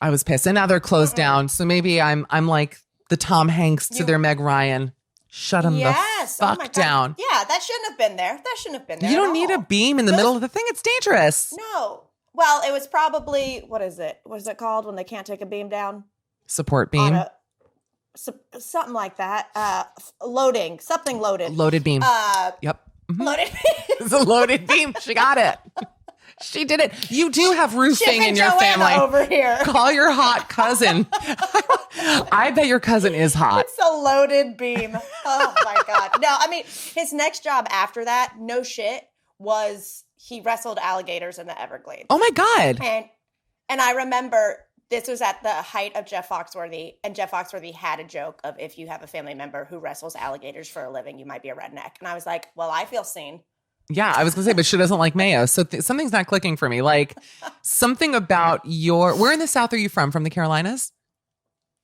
S2: I was pissed, and now they're closed down, so maybe I'm like the Tom Hanks to their Meg Ryan. Shut them the fuck down.
S3: Yeah, that shouldn't have been there.
S2: You don't need a beam in the middle of the thing. It's dangerous.
S3: No. Well, it was probably, what is it? What is it called when they can't take a beam down?
S2: Support beam.
S3: Something like that. Something loaded.
S2: Loaded beam. Yep.
S3: Loaded beam.
S2: It's a loaded beam. She got it. She did it. You do have roofing in your
S3: Joanna
S2: family.
S3: Over here.
S2: Call your hot cousin. I bet your cousin is hot.
S3: It's a loaded beam. Oh my God. No, I mean, his next job after that, no shit, was he wrestled alligators in the Everglades.
S2: Oh my God.
S3: And I remember this was at the height of Jeff Foxworthy, and Jeff Foxworthy had a joke of, if you have a family member who wrestles alligators for a living, you might be a redneck. And I was like, well, I feel seen.
S2: Yeah, I was going to say, but she doesn't like mayo. So something's not clicking for me. Like something about where in the South are you from? From the Carolinas?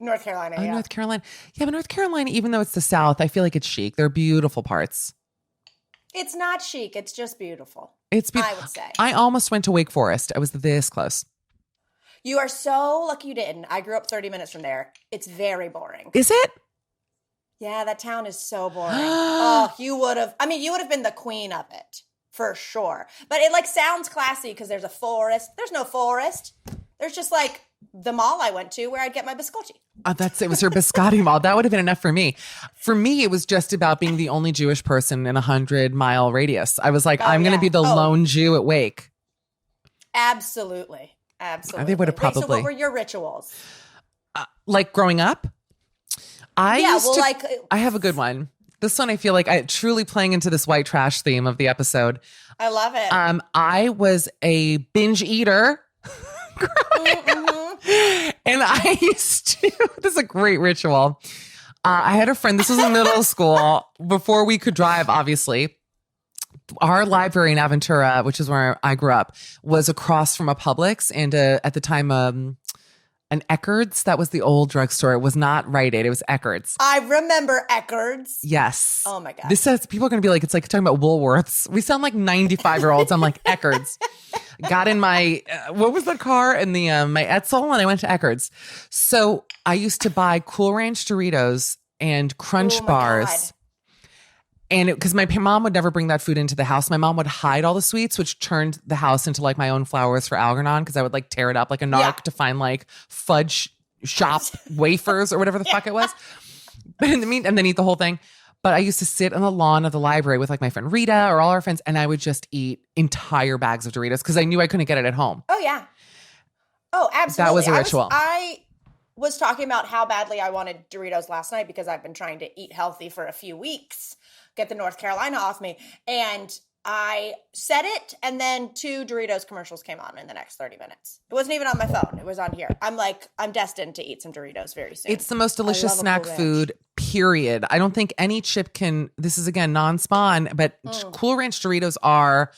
S3: North Carolina, yeah.
S2: North Carolina. Yeah, but North Carolina, even though it's the South, I feel like it's chic. They're beautiful parts.
S3: It's not chic. It's just beautiful.
S2: It's beautiful.
S3: I would say.
S2: I almost went to Wake Forest. I was this close.
S3: You are so lucky you didn't. I grew up 30 minutes from there. It's very boring.
S2: Is it?
S3: Yeah, that town is so boring. Oh, you would have been the queen of it for sure. But it like sounds classy because there's a forest. There's no forest. There's just like the mall I went to where I'd get my biscotti.
S2: It was her biscotti mall. That would have been enough for me. For me, it was just about being the only Jewish person in a 100-mile radius. I was like, I'm going to be the lone Jew at Wake.
S3: Absolutely.
S2: They would have probably.
S3: So what were your rituals?
S2: Like growing up? I have a good one. This one, I feel like I truly playing into this white trash theme of the episode.
S3: I love it.
S2: I was a binge eater. And I used to, this is a great ritual. I had a friend, this was in middle school, before we could drive, obviously. Our library in Aventura, which is where I grew up, was across from a Publix and at the time, an Eckerd's. That was the old drugstore. It was not Rite Aid. It was Eckerd's.
S3: I remember Eckerd's.
S2: Yes.
S3: Oh my God.
S2: This says people are going to be like, it's like talking about Woolworths. We sound like 95-year-olds. I'm like Eckerd's. Got in my, what was the car? In the my Etzel, and I went to Eckerd's. So I used to buy Cool Ranch Doritos and Crunch bars. God. And because my mom would never bring that food into the house. My mom would hide all the sweets, which turned the house into like my own flowers for Algernon, because I would like tear it up like a narc to find like fudge shop wafers or whatever the fuck it was. But in the meantime, and then eat the whole thing. But I used to sit on the lawn of the library with like my friend Rita or all our friends, and I would just eat entire bags of Doritos because I knew I couldn't get it at home.
S3: Oh, yeah. Oh, absolutely.
S2: That was a ritual.
S3: I was talking about how badly I wanted Doritos last night because I've been trying to eat healthy for a few weeks. Get the North Carolina off me. And I said it, and then 2 Doritos commercials came on in the next 30 minutes. It wasn't even on my phone. It was on here. I'm like, I'm destined to eat some Doritos very soon.
S2: It's the most delicious snack food, period. I don't think any chip can, this is again, non-spawn, but Cool Ranch Doritos are,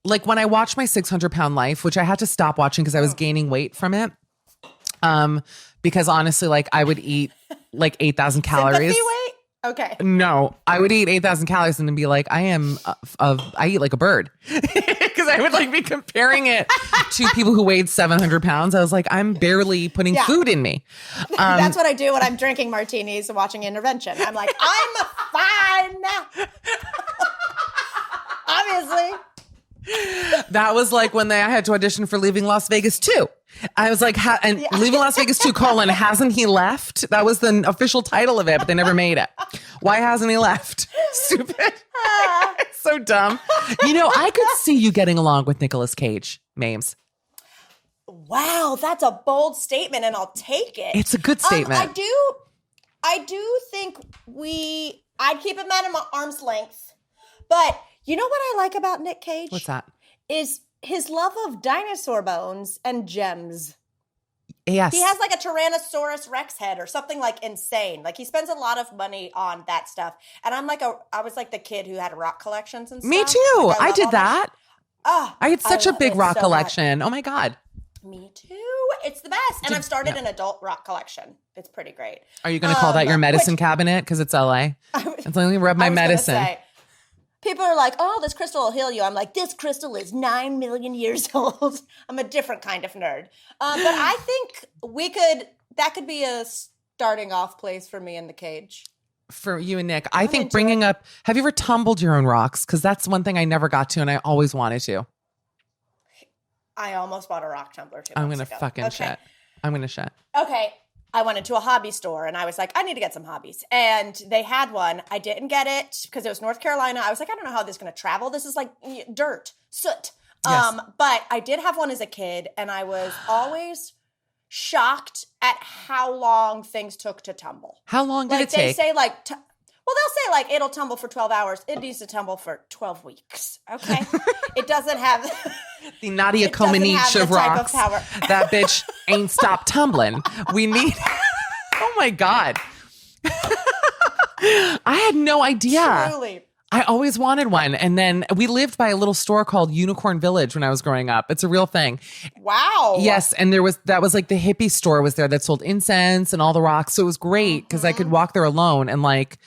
S2: like when I watched my 600-pound life, which I had to stop watching because I was gaining weight from it. Because honestly, like I would eat like 8,000 calories.
S3: Sympathy weight? Okay.
S2: No, I would eat 8,000 calories and then be like, I eat like a bird. Because I would like be comparing it to people who weighed 700 pounds. I was like, I'm barely putting food in me.
S3: That's what I do when I'm drinking martinis and watching Intervention. I'm like, I'm fine now. Obviously.
S2: That was like when I had to audition for Leaving Las Vegas 2. I was like, Leaving Las Vegas 2, hasn't he left? That was the official title of it, but they never made it. Why hasn't he left? Stupid. So dumb. You know, I could see you getting along with Nicolas Cage, Mames.
S3: Wow, that's a bold statement, and I'll take it.
S2: It's a good statement.
S3: I do think I'd keep him at arm's length. But you know what I like about Nick Cage?
S2: What's that?
S3: Is his love of dinosaur bones and gems.
S2: Yes.
S3: He has like a Tyrannosaurus Rex head or something like insane. Like he spends a lot of money on that stuff. And I was like the kid who had rock collections and stuff.
S2: Me too.
S3: Like,
S2: I did that.
S3: Oh,
S2: I had such a
S3: love
S2: big
S3: it
S2: rock
S3: so
S2: collection. Oh my God.
S3: much. Me too. It's the best. And I've started an adult rock collection. It's pretty great.
S2: Are you going to call that your medicine cabinet? Because it's LA. It's only rub my medicine.
S3: Say, people are like, oh, this crystal will heal you. I'm like, this crystal is 9 million years old. I'm a different kind of nerd. But I think that could be a starting off place for me in the cage.
S2: For you and Nick. I think bringing up, have you ever tumbled your own rocks? Because that's one thing I never got to and I always wanted to.
S3: I almost bought a rock tumbler too.
S2: I'm going to fucking shit. I'm going to shit.
S3: Okay. I went into a hobby store and I was like, I need to get some hobbies. And they had one. I didn't get it because it was North Carolina. I was like, I don't know how this is going to travel. This is like dirt, soot.
S2: Yes.
S3: But I did have one as a kid and I was always shocked at how long things took to tumble.
S2: How long did it take?
S3: They say they'll say like it'll tumble for 12 hours. It needs to tumble for 12 weeks. Okay. It doesn't have
S2: the Nadia Comaneci of rocks. That bitch ain't stopped tumbling. We need. Oh my God. I had no idea.
S3: Truly.
S2: I always wanted one. And then we lived by a little store called Unicorn Village when I was growing up. It's a real thing.
S3: Wow.
S2: Yes. And that was like the hippie store was there that sold incense and all the rocks. So it was great because I could walk there alone and like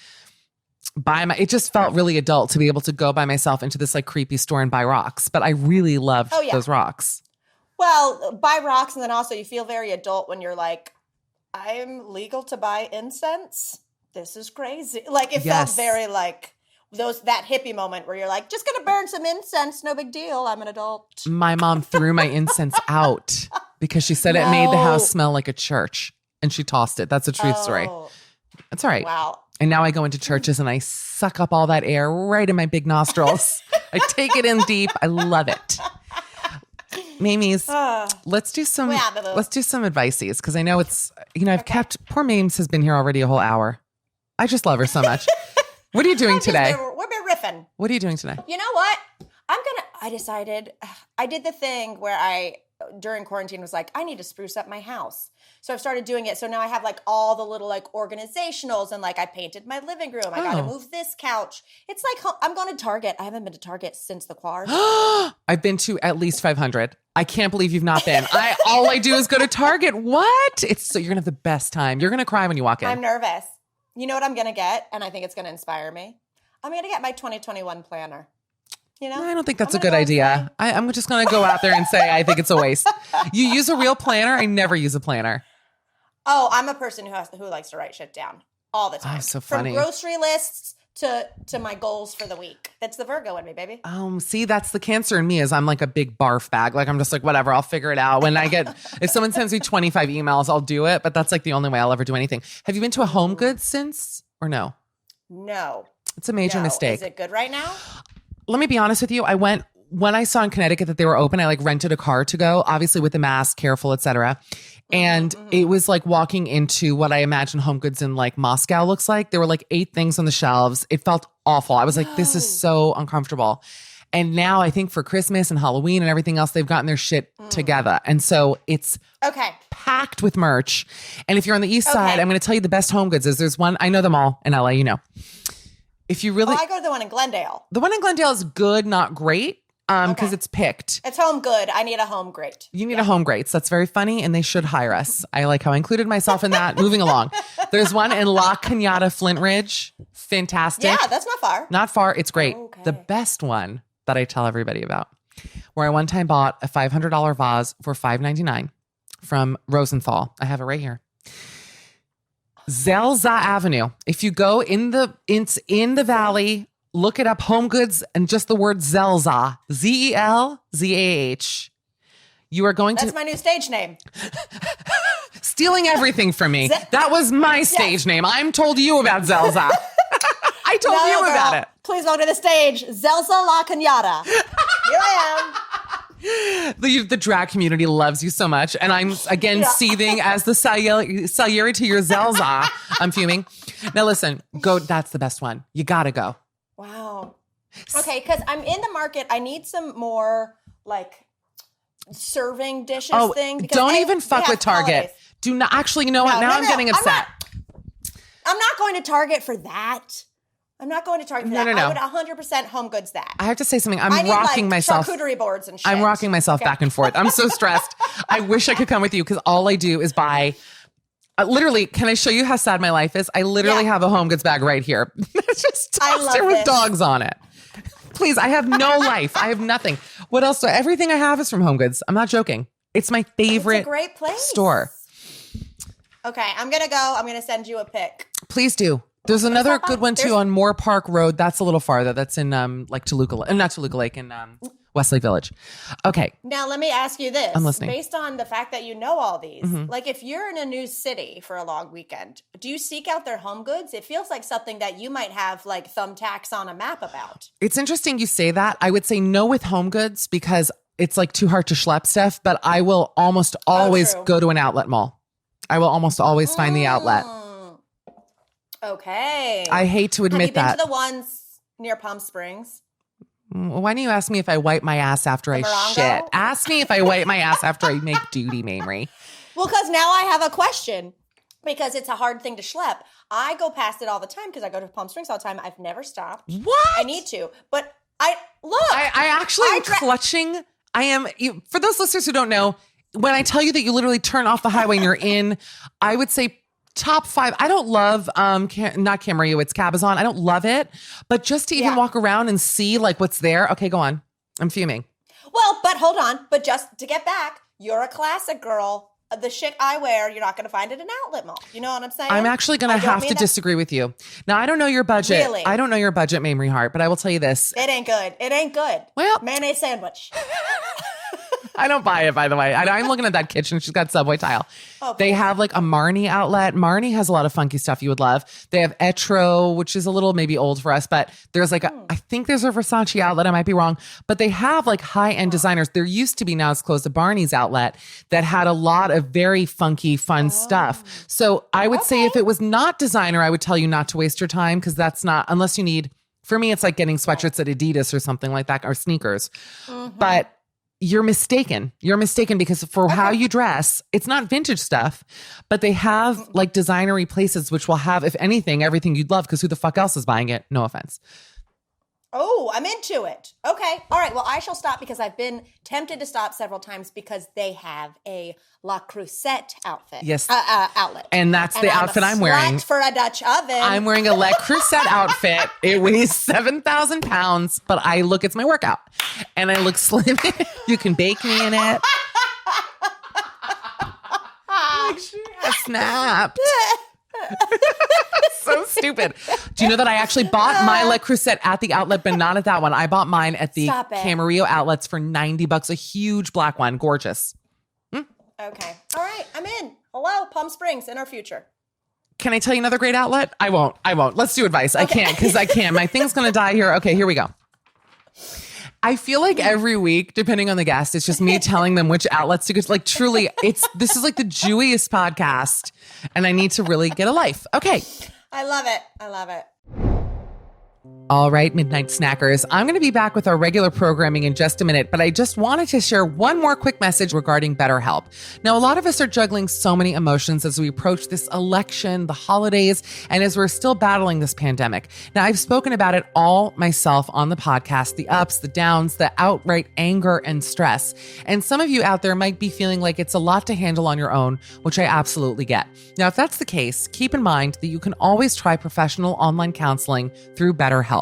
S2: it just felt really adult to be able to go by myself into this like creepy store and buy rocks. But I really loved those rocks.
S3: Well, buy rocks, and then also you feel very adult when you're like, I'm legal to buy incense. This is crazy. Like it felt very like that hippie moment where you're like, just gonna burn some incense, no big deal. I'm an adult.
S2: My mom threw my incense out because she said it made the house smell like a church, and she tossed it. That's a true story. That's all right.
S3: Wow.
S2: And now I go into churches and I suck up all that air right in my big nostrils. I take it in deep. I love it. Mamies, let's do some advices because I know it's I've kept poor Mames has been here already a whole hour. I just love her so much. What are you doing today?
S3: We're riffing.
S2: What are you doing today?
S3: You know what? I decided I did the thing where during quarantine was like, I need to spruce up my house. So I've started doing it. So now I have like all the little like organizationals and like I painted my living room. I got to move this couch. It's like I'm going to Target. I haven't been to Target since the Quars.
S2: I've been to at least 500. I can't believe you've not been. All I do is go to Target. What? You're going to have the best time. You're going to cry when you walk in.
S3: I'm nervous. You know what I'm going to get? And I think it's going to inspire me. I'm going to get my 2021 planner.
S2: I don't think that's a good idea. I'm just going to go out there and say I think it's a waste. You use a real planner? I never use a planner.
S3: Oh, I'm a person who likes to write shit down all the time.
S2: Oh, so funny.
S3: From grocery lists to my goals for the week. That's the Virgo in me, baby.
S2: See, that's the Cancer in me is I'm like a big barf bag. Like I'm just like, whatever, I'll figure it out. If someone sends me 25 emails, I'll do it. But that's like the only way I'll ever do anything. Have you been to a HomeGoods since or no?
S3: No.
S2: It's a major mistake.
S3: Is it good right now?
S2: Let me be honest with you. I went when I saw in Connecticut that they were open. I like rented a car to go, obviously with a mask, careful, etc. And it was like walking into what I imagine HomeGoods in like Moscow looks like. There were like 8 things on the shelves. It felt awful. I was like, this is so uncomfortable. And now I think for Christmas and Halloween and everything else, they've gotten their shit together. And so it's packed with merch. And if you're on the east side, I'm going to tell you the best HomeGoods is there's one. I know them all in LA, If you really,
S3: I go to the one in Glendale.
S2: The one in Glendale is good, not great, because it's picked.
S3: It's home good. I need a home great.
S2: You need a home greats. That's very funny, and they should hire us. I like how I included myself in that. Moving along, there's one in La Cañada, Flint Ridge. Fantastic.
S3: Yeah, that's not far.
S2: Not far. It's great. Okay. The best one that I tell everybody about, where I one time bought a $500 vase for $5.99 from Rosenthal. I have it right here. Zelza Avenue. If you go in the valley, look it up, HomeGoods, and just the word Zelza, Zelzah. You are going
S3: That's my new stage name.
S2: Stealing everything from me. That was my stage name. I'm told you about Zelza. I told you about it.
S3: Please go to the stage. Zelza La Cañada. Here I am.
S2: The drag community loves you so much. And I'm, again, seething as the Salieri to your Zelza. I'm fuming. Now, listen, go. That's the best one. You got to go.
S3: Wow. Okay, because I'm in the market. I need some more, serving dishes thing. Because
S2: don't even fuck with Target. Holidays. Do not. Actually, you know what? Now I'm getting upset.
S3: I'm not going to Target for that. I'm not going to Target for that. I would 100% HomeGoods that.
S2: I have to say something. I'm rocking myself.
S3: Charcuterie boards and shit.
S2: I'm rocking myself back and forth. I'm so stressed. I wish I could come with you because all I do is buy. Literally, can I show you how sad my life is? I literally have a HomeGoods bag right here. It's just tossed with dogs on it. Please, I have no life. I have nothing. What else? Everything I have is from HomeGoods. I'm not joking. It's my favorite
S3: it's a great place.
S2: Store.
S3: Okay, I'm going to go. I'm going to send you a pic.
S2: Please do. There's another good one too on Moore Park Road. That's a little farther. That's in Toluca, not Toluca Lake, in Westlake Village. Okay.
S3: Now let me ask you this.
S2: I'm listening.
S3: Based on the fact that you know all these, if you're in a new city for a long weekend, do you seek out their HomeGoods? It feels like something that you might have thumbtacks on a map about.
S2: It's interesting you say that. I would say no with HomeGoods because it's too hard to schlep stuff. But I will almost always go to an outlet mall. I will almost always find the outlet.
S3: Okay.
S2: I hate to admit that.
S3: Have you been to the ones near Palm Springs?
S2: Why don't you ask me if I wipe my ass after I shit? Ask me if I wipe my ass after I make duty, Mamrie.
S3: Well, because now I have a question because it's a hard thing to schlep. I go past it all the time because I go to Palm Springs all the time. I've never stopped.
S2: What?
S3: I need to. But I
S2: actually am clutching. I am, for those listeners who don't know, when I tell you that you literally turn off the highway and you're in, I would say top 5. I don't love, not Camarillo, it's Cabazon. I don't love it. But just to even walk around and see what's there. Okay, go on. I'm fuming.
S3: Well, but hold on. But just to get back, you're a classic girl. The shit I wear, you're not going to find it in an outlet mall. You know what I'm saying?
S2: I'm actually going to have to disagree with you. Now, I don't know your budget.
S3: Really?
S2: I don't know your budget, Mamrie Hart, but I will tell you this.
S3: It ain't good. It ain't good.
S2: Well,
S3: mayonnaise sandwich.
S2: I don't buy it, by the way. I'm looking at that kitchen. She's got Subway tile. They have a Marnie outlet. Marnie has a lot of funky stuff you would love. They have Etro, which is a little maybe old for us, but there's I think there's a Versace outlet. I might be wrong, but they have high-end designers. There used to be, now it's closed, a Barney's outlet that had a lot of very funky, fun stuff. So I would say if it was not designer, I would tell you not to waste your time because that's not, unless you need, for me, it's like getting sweatshirts at Adidas or something like that, or sneakers. But you're mistaken. You're mistaken because for how you dress, it's not vintage stuff, but they have designery places which will have, if anything, everything you'd love because who the fuck else is buying it? No offense.
S3: Oh, I'm into it. Okay. All right. Well, I shall stop because I've been tempted to stop several times because they have a La Crusette outfit.
S2: Yes.
S3: Outlet.
S2: And that's the outfit I'm wearing.
S3: For a Dutch oven.
S2: I'm wearing a Le Crusette outfit. It weighs 7,000 pounds, but it's my workout. And I look slim. You can bake me in it. She has snapped. So stupid. Do you know that I actually bought my Le Crusette at the outlet, but not at that one? I bought mine at the Camarillo outlets for $90, a huge black one. Gorgeous.
S3: Okay. All right. I'm in. Hello, Palm Springs in our future.
S2: Can I tell you another great outlet? I won't. Let's do advice. I can't because I can. My thing's going to die here. Okay, here we go. I feel like every week, depending on the guest, it's just me telling them which outlets to go to. Truly, this is the Jewiest podcast, and I need to really get a life. Okay.
S3: I love it. I love it.
S2: All right, Midnight Snackers. I'm going to be back with our regular programming in just a minute, but I just wanted to share one more quick message regarding BetterHelp. Now, a lot of us are juggling so many emotions as we approach this election, the holidays, and as we're still battling this pandemic. Now, I've spoken about it all myself on the podcast, the ups, the downs, the outright anger and stress. And some of you out there might be feeling like it's a lot to handle on your own, which I absolutely get. Now, if that's the case, keep in mind that you can always try professional online counseling through BetterHelp.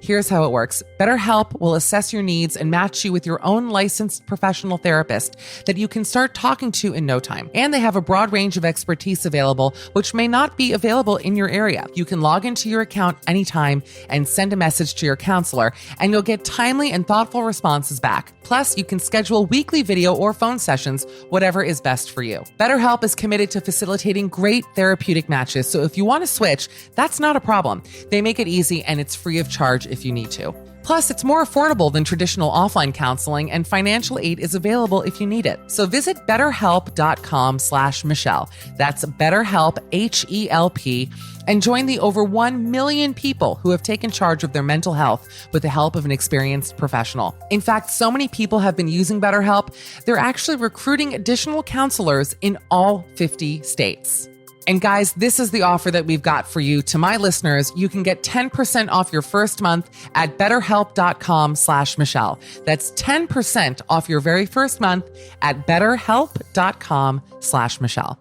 S2: Here's how it works. BetterHelp will assess your needs and match you with your own licensed professional therapist that you can start talking to in no time. And they have a broad range of expertise available, which may not be available in your area. You can log into your account anytime and send a message to your counselor, and you'll get timely and thoughtful responses back. Plus, you can schedule weekly video or phone sessions, whatever is best for you. BetterHelp is committed to facilitating great therapeutic matches, so if you want to switch, that's not a problem. They make it easy and it's free of charge if you need to. Plus, it's more affordable than traditional offline counseling, and financial aid is available if you need it. So visit betterhelp.com/Michelle. That's BetterHelp, H-E-L-P, and join the over 1 million people who have taken charge of their mental health with the help of an experienced professional. In fact, so many people have been using BetterHelp, they're actually recruiting additional counselors in all 50 states. And guys, this is the offer that we've got for you. To my listeners, you can get 10% off your first month at betterhelp.com/Michelle. That's 10% off your very first month at betterhelp.com/Michelle.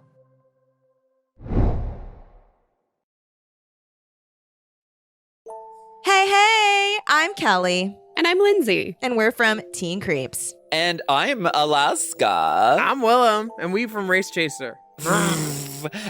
S7: Hey, I'm Kelly.
S6: And I'm Lindsay.
S7: And we're from Teen Creeps.
S5: And I'm Alaska.
S4: I'm Willem, and we from Race Chaser.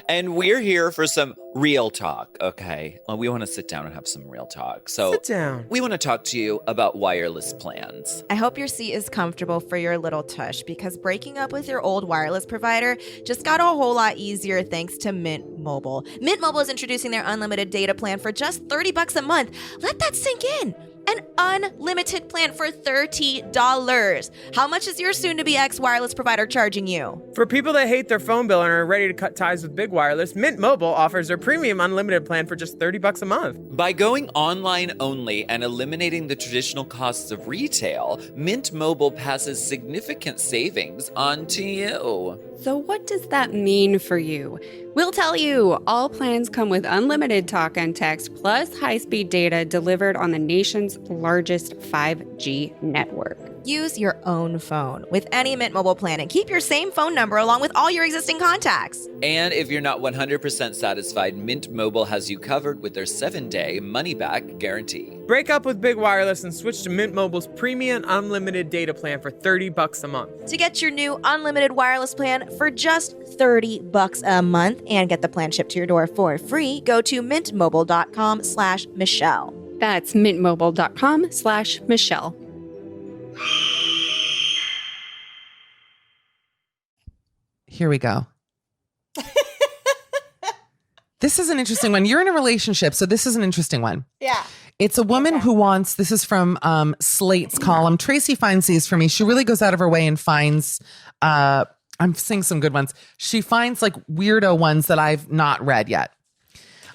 S5: And we're here for some real talk, okay? Well, we want to sit down and have some real talk. So
S4: Sit down.
S5: We want to talk to you about wireless plans.
S7: I hope your seat is comfortable for your little tush, because breaking up with your old wireless provider just got a whole lot easier thanks to Mint Mobile. Mint Mobile is introducing their unlimited data plan for just $30 a month. Let that sink in. An unlimited plan for $30. How much is your soon-to-be ex-wireless provider charging you?
S4: For people that hate their phone bill and are ready to cut ties with Big Wireless, Mint Mobile offers their premium unlimited plan for just $30 a month.
S5: By going online only and eliminating the traditional costs of retail, Mint Mobile passes significant savings on to you.
S6: So what does that mean for you? We'll tell you. All plans come with unlimited talk and text plus high-speed data delivered on the nation's largest 5G network.
S7: Use your own phone with any Mint Mobile plan and keep your same phone number along with all your existing contacts.
S5: And if you're not 100% satisfied, Mint Mobile has you covered with their 7-day money-back guarantee.
S4: Break up with Big Wireless and switch to Mint Mobile's premium unlimited data plan for $30 a month.
S7: To get your new unlimited wireless plan for just $30 a month and get the plan shipped to your door for free, go to mintmobile.com/Michelle.
S6: That's mintmobile.com/Michelle.
S2: Here we go. This is an interesting one. You're in a relationship, so this is an interesting one.
S3: Yeah.
S2: It's a woman who wants, this is from Slate's column. Tracy finds these for me. She really goes out of her way and finds, I'm seeing some good ones. She finds like weirdo ones that I've not read yet.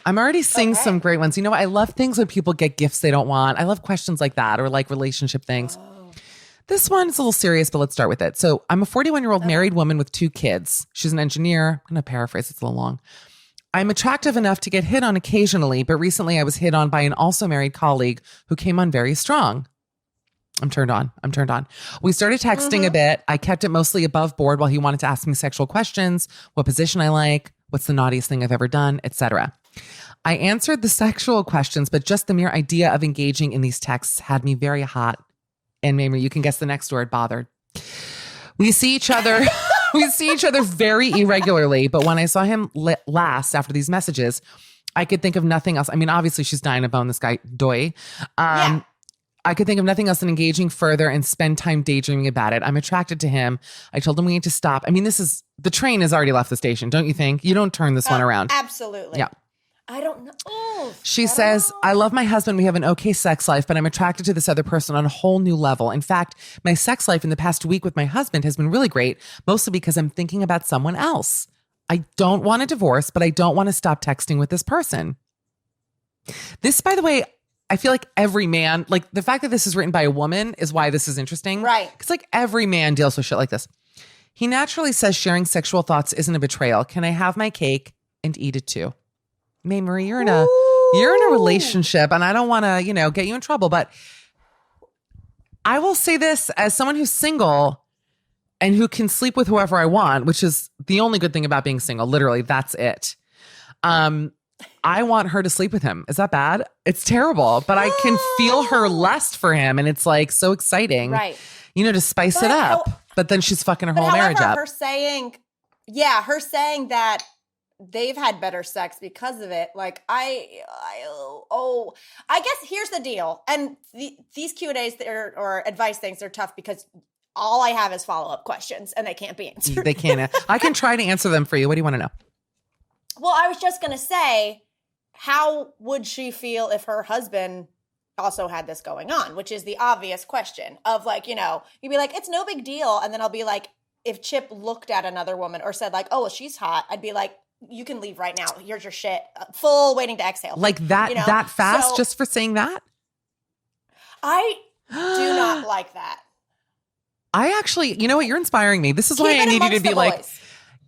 S2: I'm already seeing some great ones. You know, I love things when people get gifts they don't want. I love questions like that, or like relationship things. This one's a little serious, but let's start with it. So I'm a 41-year-old married woman with 2 kids. She's an engineer. I'm going to paraphrase. It's a little long. I'm attractive enough to get hit on occasionally, but recently I was hit on by an also married colleague who came on very strong. I'm turned on. We started texting a bit. I kept it mostly above board while he wanted to ask me sexual questions, what position I like, what's the naughtiest thing I've ever done, etc. I answered the sexual questions, but just the mere idea of engaging in these texts had me very hot. And Mamrie, you can guess the next word, bothered. We see each other very irregularly, but when I saw him last after these messages, I could think of nothing else. I mean, obviously she's dying to bone this guy, Doy. I could think of nothing else than engaging further and spend time daydreaming about it. I'm attracted to him. I told him we need to stop. I mean, the train has already left the station, don't you think? You don't turn this one around.
S3: Absolutely.
S2: Yeah.
S3: I don't know.
S2: She says, I love my husband. We have an okay sex life, but I'm attracted to this other person on a whole new level. In fact, my sex life in the past week with my husband has been really great, mostly because I'm thinking about someone else. I don't want a divorce, but I don't want to stop texting with this person. This, by the way, I feel like every man, like the fact that this is written by a woman is why this is interesting.
S3: Right.
S2: Because like every man deals with shit like this. He naturally says sharing sexual thoughts isn't a betrayal. Can I have my cake and eat it too? Mamrie, you're in a relationship, and I don't want to, get you in trouble, but I will say this as someone who's single and who can sleep with whoever I want, which is the only good thing about being single. Literally, that's it. I want her to sleep with him. Is that bad? It's terrible, but I can feel her lust for him, and it's like so exciting,
S3: right?
S2: To spice it up. But then she's fucking her whole marriage up.
S3: Her saying that they've had better sex because of it. Like I guess here's the deal. And these Q&As or advice things are tough because all I have is follow-up questions and they can't be answered.
S2: They can't. I can try to answer them for you. What do you want to know?
S3: Well, I was just going to say, how would she feel if her husband also had this going on, which is the obvious question of like, you know, you'd be like, it's no big deal. And then I'll be like, if Chip looked at another woman or said like, oh, well, she's hot, I'd be like, you can leave right now. Here's your shit. Full waiting to exhale.
S2: Like that,
S3: you know?
S2: that fast
S3: So,
S2: just for saying that?
S3: I do not like that.
S2: I actually, you know what? You're inspiring me. This is why
S3: Keep
S2: I
S3: it
S2: need you to
S3: amongst
S2: be
S3: the
S2: like,
S3: boys.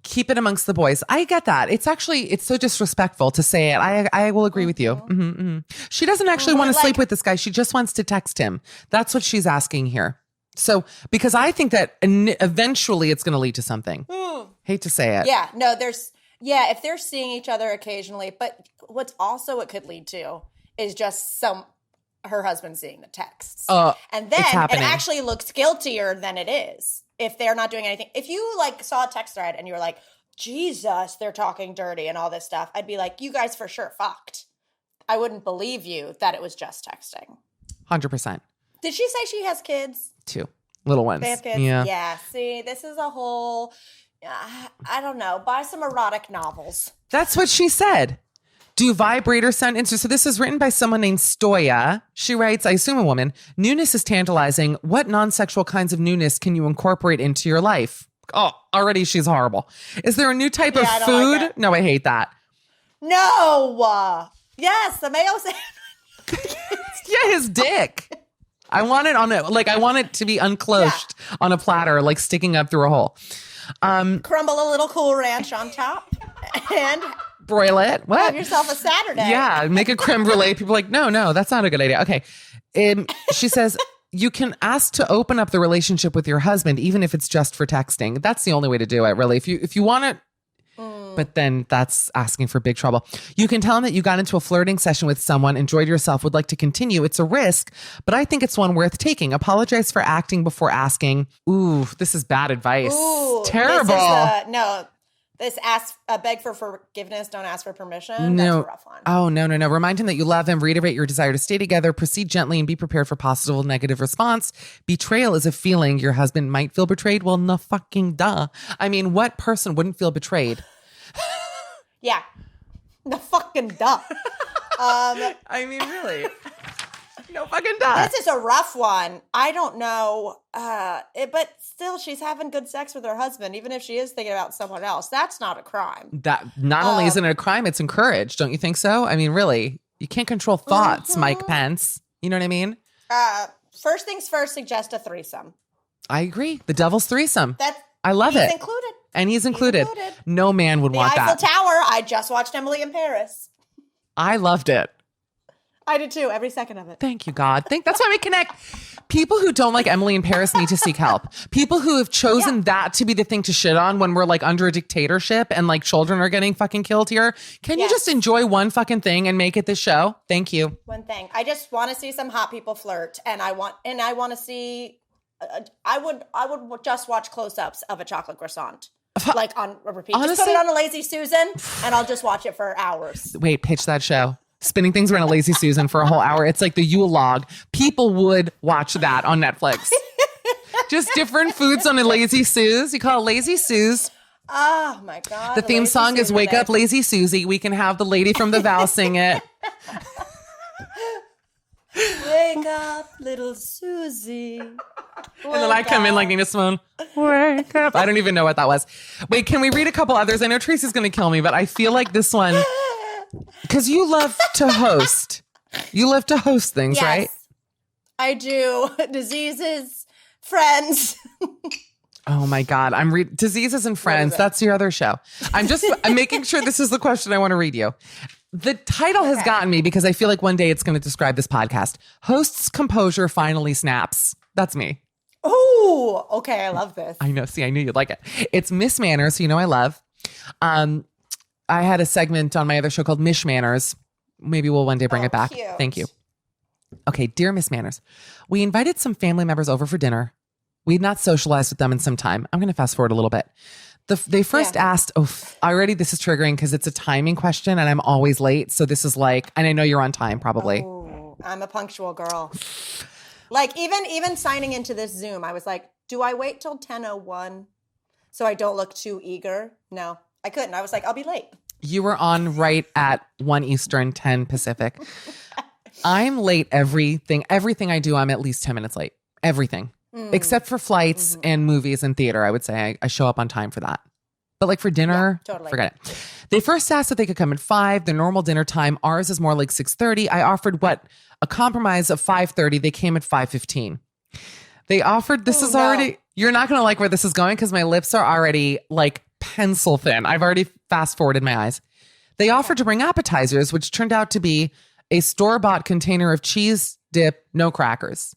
S2: keep it amongst the boys. I get that. It's actually, it's so disrespectful to say it. I will agree with you. She doesn't actually want to
S3: Like-
S2: sleep with this guy. She just wants to text him. That's what she's asking here. So, because I think that eventually it's going to lead to something. Hate to say it.
S3: Yeah, no, if they're seeing each other occasionally, but what's also it could lead to is just her husband seeing the texts. And then
S2: it's
S3: it
S2: happening.
S3: actually looks guiltier than it is if they're not doing anything. If you like saw a text thread and you were like, Jesus, they're talking dirty and all this stuff, I'd be like, you guys for sure fucked. I wouldn't believe you that it was just texting.
S2: 100%.
S3: Did she say she has kids?
S2: 2 little ones.
S3: They have kids? Yeah. See, this is a whole, I don't know, buy some erotic novels.
S2: That's what she said. Do vibrators sound interesting? So this is written by someone named Stoya. She writes, I assume a woman, newness is tantalizing. What non-sexual kinds of newness can you incorporate into your life? Oh, already she's horrible. Is there a new type of
S3: I don't
S2: food?
S3: like it.
S2: No, I hate that.
S3: No. Yes, the mayo sandwich.
S2: Yeah, his dick. I want it on it. Like, I want it to be unclosed on a platter, like sticking up through a hole.
S3: Crumble a little Cool Ranch on top and
S2: Broil it. What?
S3: have yourself a Saturday.
S2: Yeah, make a creme brulee. People are like, no, that's not a good idea. Okay. She says, you can ask to open up the relationship with your husband, even if it's just for texting. That's the only way to do it, really. If you want it, but then that's asking for big trouble. You can tell him that you got into a flirting session with someone, enjoyed yourself, would like to continue. It's a risk, but I think it's one worth taking. Apologize for acting before asking. Ooh, this is bad advice.
S3: Ooh,
S2: Terrible.
S3: This beg for forgiveness, don't ask for permission.
S2: No.
S3: That's a rough one.
S2: Oh, no. Remind him that you love him. Reiterate your desire to stay together. Proceed gently and be prepared for possible negative response. Betrayal is a feeling. Your husband might feel betrayed. Well, no fucking duh. I mean, what person wouldn't feel betrayed?
S3: Yeah. The fucking duh.
S2: I mean, really. No fucking duh.
S3: This is a rough one. I don't know. But still, she's having good sex with her husband, even if she is thinking about someone else. That's not a crime.
S2: That not only isn't it a crime, it's encouraged. Don't you think so? I mean, really, you can't control thoughts, Mike Pence. You know what I mean?
S3: First things first, suggest a threesome.
S2: I agree. The devil's threesome. I love
S3: He's
S2: it.
S3: included.
S2: And he's included.
S3: No
S2: man would
S3: The
S2: want
S3: Eiffel
S2: that.
S3: Tower. I just watched Emily in Paris.
S2: I loved it.
S3: I did too. Every second of it.
S2: Thank you, God. That's why we connect. People who don't like Emily in Paris need to seek help. People who have chosen that to be the thing to shit on when we're like under a dictatorship and like children are getting fucking killed here. Can you just enjoy one fucking thing and make it the show? Thank you.
S3: One thing. I just want to see some hot people flirt, and I want to see. I would just watch close-ups of a chocolate croissant, like on a repeat. Just put
S2: Honestly?
S3: it on a Lazy Susan, and I'll just watch it for hours.
S2: Wait, pitch that show. Spinning things around a Lazy Susan for a whole hour. It's like the Yule log. People would watch that on Netflix. Just different foods on a Lazy Suze. You call it Lazy Suze.
S3: Oh my God.
S2: The theme
S3: Lazy
S2: song is
S3: Susan
S2: Wake
S3: Day.
S2: Up Lazy Susie. We can have the lady from the vow sing it.
S3: Wake up, little Susie.
S2: And then I come in like Nina Simone. Wake up. I don't even know what that was. Wait, can we read a couple others? I know Tracy's going to kill me, but I feel like this one, because you love to host. You love to host things,
S3: Yes,
S2: right?
S3: I do. Diseases, friends.
S2: Oh my God. Diseases and Friends. That's your other show. I'm making sure this is the question I want to read you. The title has gotten me because I feel like one day it's going to describe this podcast. Host's composure finally snaps. That's me.
S3: Oh, okay. I love this.
S2: I know. See, I knew you'd like it. It's Miss Manners, so you know I love. I had a segment on my other show called Mish Manners. Maybe we'll one day bring it back.
S3: Cute.
S2: Thank you. Okay, dear Miss Manners, we invited some family members over for dinner. We'd not socialized with them in some time. I'm going to fast forward a little bit. They first asked, already this is triggering because it's a timing question and I'm always late. So this is like, and I know you're on time probably.
S3: Oh, I'm a punctual girl. Like even signing into this Zoom, I was like, do I wait till 10:01 so I don't look too eager? No, I couldn't. I was like, I'll be late.
S2: You were on right at 1 Eastern, 10 Pacific. I'm late everything I do, I'm at least 10 minutes late. Everything. Except for flights and movies and theater, I would say I show up on time for that. But like for dinner, forget it. They first asked if they could come at 5, their normal dinner time. Ours is more like 6:30. I offered a compromise of 5:30. They came at 5:15. They offered, already, you're not going to like where this is going because my lips are already like pencil thin. I've already fast forwarded my eyes. They offered to bring appetizers, which turned out to be a store-bought container of cheese dip, no crackers.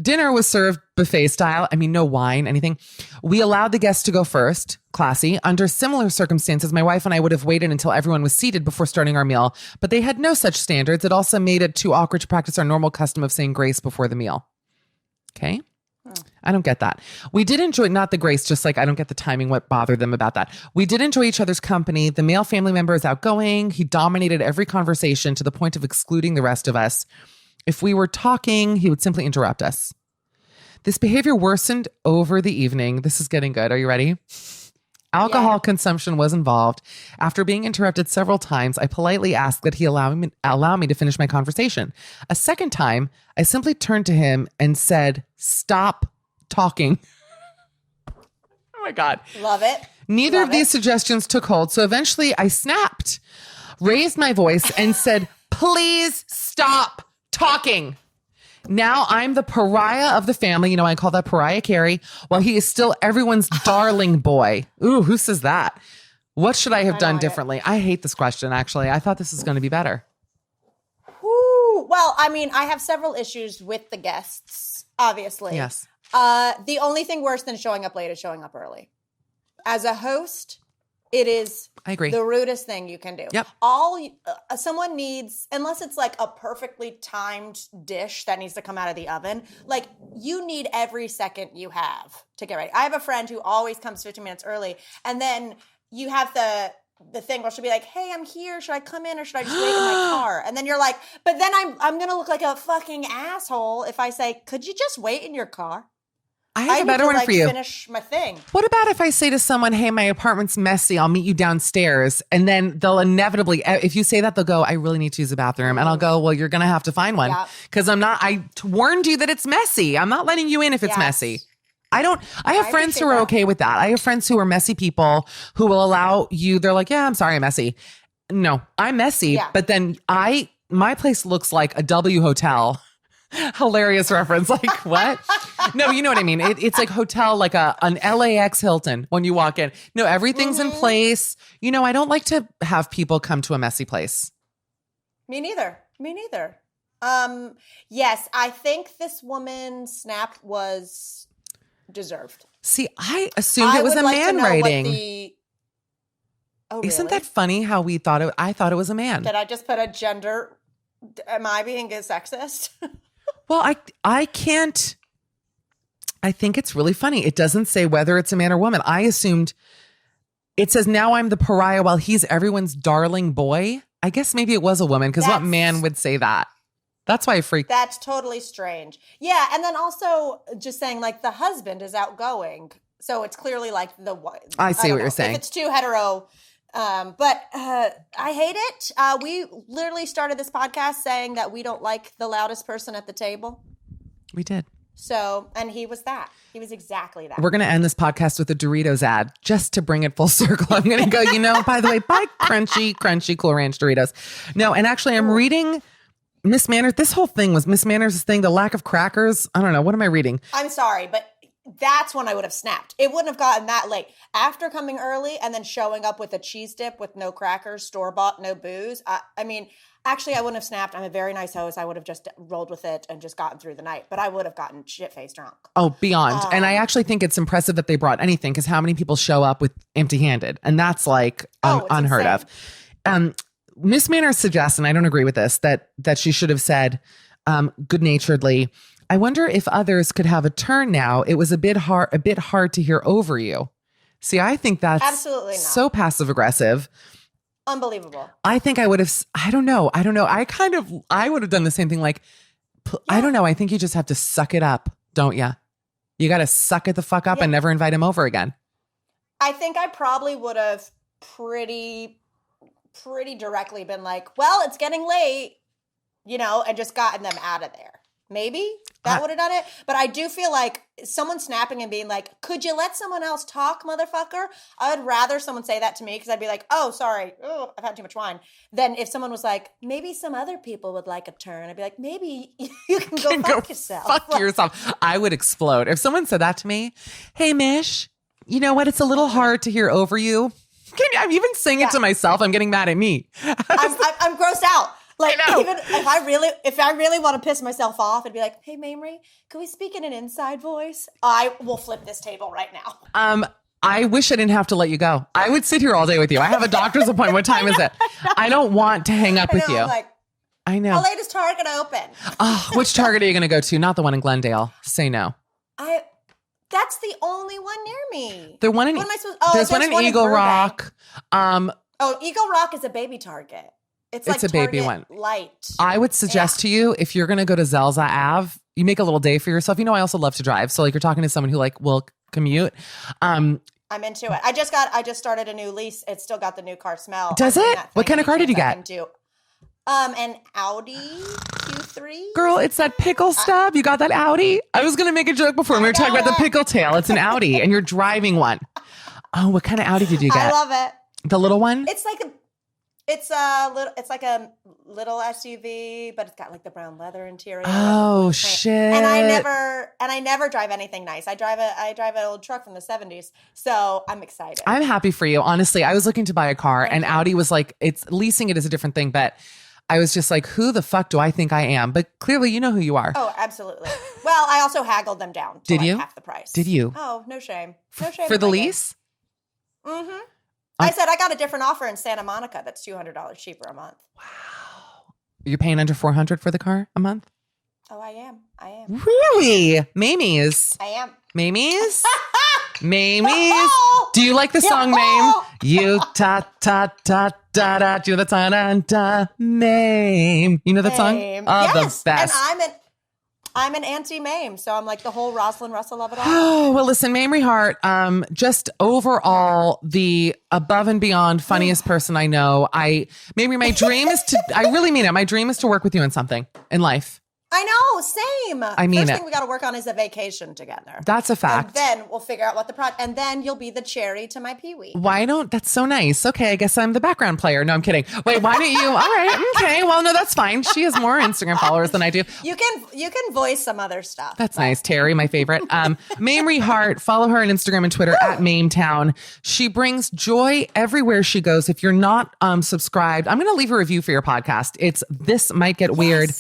S2: Dinner was served buffet style. I mean, no wine, anything. We allowed the guests to go first. Classy. Under similar circumstances, my wife and I would have waited until everyone was seated before starting our meal, but they had no such standards. It also made it too awkward to practice our normal custom of saying grace before the meal. Okay. I don't get that. We did enjoy, not the grace, just like I don't get the timing, what bothered them about that. We did enjoy each other's company. The male family member is outgoing. He dominated every conversation to the point of excluding the rest of us. If we were talking, he would simply interrupt us. This behavior worsened over the evening. This is getting good. Are you ready? Alcohol consumption was involved. After being interrupted several times, I politely asked that he allow me to finish my conversation. A second time, I simply turned to him and said, "Stop talking." Oh my God.
S3: Love it.
S2: Neither of these suggestions took hold, so eventually I snapped, raised my voice, and said, "Please stop talking." Now I'm the pariah of the family. You know, I call that Pariah Carrie, while he is still everyone's darling boy. Ooh, who says that? What should I have done differently? I hate this question, actually. I thought this was going to be better.
S3: Ooh, well, I mean, I have several issues with the guests, obviously.
S2: Yes.
S3: The only thing worse than showing up late is showing up early. As a host, it is
S2: I agree.
S3: the rudest thing you can do.
S2: Yep.
S3: Someone needs, unless it's like a perfectly timed dish that needs to come out of the oven, like you need every second you have to get ready. I have a friend who always comes 15 minutes early, and then you have the thing where she'll be like, "Hey, I'm here. Should I come in or should I just wait in my car?" And then you're like, "But then I'm gonna look like a fucking asshole if I say, could you just wait in your car?"
S2: I have a better one for you.
S3: Finish my thing.
S2: What about if I say to someone, "Hey, my apartment's messy. I'll meet you downstairs." And then they'll inevitably, if you say that, they'll go, "I really need to use the bathroom." And I'll go, "Well, you're going to have to find one because I warned you that it's messy. I'm not letting you in if it's messy." I have friends who are okay with that. I have friends who are messy people who will allow you. They're like, "Yeah, I'm sorry, I'm messy." No, I'm messy. But then my place looks like a W hotel. Hilarious reference. Like what? No, you know what I mean. It's like hotel, like an LAX Hilton when you walk in. No, everything's in place. You know, I don't like to have people come to a messy place.
S3: Me neither. Yes, I think this woman's snap was deserved.
S2: See, I assumed it was a man writing.
S3: Oh,
S2: Isn't
S3: really?
S2: that funny how I thought it was a man.
S3: Did I just put a gender? Am I being a sexist?
S2: Well, I can't. I think it's really funny. It doesn't say whether it's a man or woman. I assumed it says now I'm the pariah while he's everyone's darling boy. I guess maybe it was a woman because what man would say that? That's why I freaked.
S3: That's totally strange. Yeah. And then also just saying like the husband is outgoing. So it's clearly like
S2: I see what you're saying.
S3: If it's too hetero. But I hate it. We literally started this podcast saying that we don't like the loudest person at the table.
S2: We did.
S3: So, and he was that. He was exactly that.
S2: We're going to end this podcast with a Doritos ad just to bring it full circle. I'm going to go, by the way, buy crunchy Cool Ranch Doritos. No, and actually I'm reading Miss Manners. This whole thing was Miss Manners' thing, the lack of crackers. I don't know. What am I reading?
S3: I'm sorry, but that's when I would have snapped. It wouldn't have gotten that late. After coming early and then showing up with a cheese dip with no crackers, store-bought, no booze. I mean, actually, I wouldn't have snapped. I'm a very nice host. I would have just rolled with it and just gotten through the night. But I would have gotten shit-faced drunk.
S2: Oh, beyond. And I actually think it's impressive that they brought anything because how many people show up with empty-handed? And that's like unheard of. Miss Manners suggests, and I don't agree with this, that she should have said good-naturedly, "I wonder if others could have a turn now. It was a bit hard to hear over you." See, I think that's
S3: absolutely not.
S2: So passive aggressive.
S3: Unbelievable.
S2: I think I would have, I don't know. I would have done the same thing. Like, I don't know. I think you just have to suck it up, don't you? You got to suck it the fuck up and never invite him over again.
S3: I think I probably would have pretty directly been like, "Well, it's getting late. and just gotten them out of there. Maybe that would have done it. But I do feel like someone snapping and being like, could you let someone else talk, motherfucker? I would rather someone say that to me because I'd be like, oh, sorry. Oh, I've had too much wine. Than if someone was like, maybe some other people would like a turn. I'd be like, maybe you can go fuck yourself.
S2: Fuck yourself. I would explode. If someone said that to me, hey, Mish, you know what? It's a little hard to hear over you. I'm even saying it to myself. I'm getting mad at me.
S3: I'm grossed out. Like, even if I really want to piss myself off and be like, hey, Mamrie, can we speak in an inside voice? I will flip this table right now.
S2: I wish I didn't have to let you go. I would sit here all day with you. I have a doctor's appointment. What time is it? I don't want to hang up with you. I know.
S3: How late is Target open?
S2: Which Target are you going to go to? Not the one in Glendale. Say no.
S3: That's the only one near me.
S2: There's one in Eagle Rock.
S3: Eagle Rock is a baby Target. It's like
S2: a baby one.
S3: Light.
S2: I would suggest to you, if you're going to go to Zelza Ave, you make a little day for yourself. I also love to drive. So you're talking to someone who will commute.
S3: I'm into it. I just started a new lease. It's still got the new car smell.
S2: Does it? What kind of car did you get?
S3: An Audi Q3.
S2: Girl, it's that pickle stub. You got that Audi? I was going to make a joke before. We were talking about the pickle tail. It's an Audi and you're driving one. Oh, what kind of Audi did you get?
S3: I love it.
S2: The little one?
S3: It's like a little SUV, but it's got like the brown leather interior.
S2: Oh shit!
S3: And I never drive anything nice. I drive an old truck from the 70s, so I'm excited.
S2: I'm happy for you. Honestly, I was looking to buy a car, and Audi was like, it's leasing it is a different thing, but I was just like, who the fuck do I think I am? But clearly, you know who you are.
S3: Oh, absolutely. Well, I also haggled them down to half the price.
S2: Did you?
S3: Oh, no shame. No shame
S2: for the lease.
S3: Mm-hmm. I said I got a different offer in Santa Monica that's $200 cheaper a month.
S2: Wow. You're paying under $400 for the car a month?
S3: Oh, I am.
S2: Really? Mamie's.
S3: I am.
S2: Mamie's? Mamie's? Do you like the song Mame? You ta ta ta da da. Do you know that song? Da, da, Mame. You know that song? Oh,
S3: yes.
S2: The best.
S3: And I'm an anti-Mame, so I'm like the wwhole Rosalind Russell of it all.
S2: Oh, well, listen, Mamrie Hart, just overall the above and beyond funniest person I know. Mamrie, my dream is I really mean it. My dream is to work with you in something in life.
S3: I know, same.
S2: I mean
S3: First
S2: it.
S3: thing we got to work on is a vacation together.
S2: That's a fact.
S3: And then we'll figure out what and then you'll be the cherry to my peewee.
S2: That's so nice. Okay, I guess I'm the background player. No, I'm kidding. Wait, why don't you? All right, okay. Well, no, that's fine. She has more Instagram followers than I do.
S3: You can voice some other stuff.
S2: That's nice. Terry, my favorite. Mamrie Hart, follow her on Instagram and Twitter at Mametown. She brings joy everywhere she goes. If you're not subscribed, I'm going to leave a review for your podcast. It's This Might Get Weird.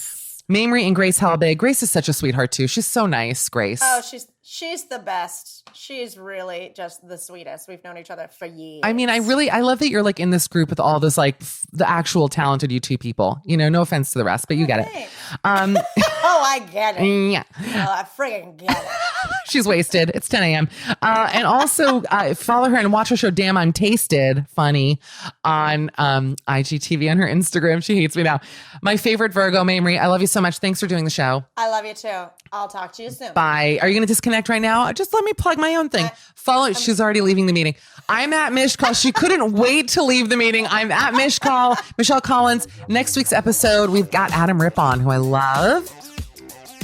S2: Mamrie and Grace Helbig. Grace is such a sweetheart too. She's so nice, Grace.
S3: Oh, she's the best. She's really just the sweetest. We've known each other for years.
S2: I mean, I love that you're like in this group with all this like the actual talented YouTube people. No offense to the rest, but you get it.
S3: Oh, I get it.
S2: Yeah.
S3: Oh, I friggin' get it.
S2: She's wasted. It's 10 a.m. And also follow her and watch her show Damn I'm Tasted Funny on IGTV on her Instagram. She hates me now. My favorite Virgo, Mamrie. I love you so much. Thanks for doing the show.
S3: I love you too. I'll talk to you soon.
S2: Bye. Are you going to disconnect right now? Just let me plug my own thing. She's already leaving the meeting. I'm at Mish Call. She couldn't wait to leave the meeting. I'm at Mish Call. Michelle Collins. Next week's episode, we've got Adam Rippon, who I love.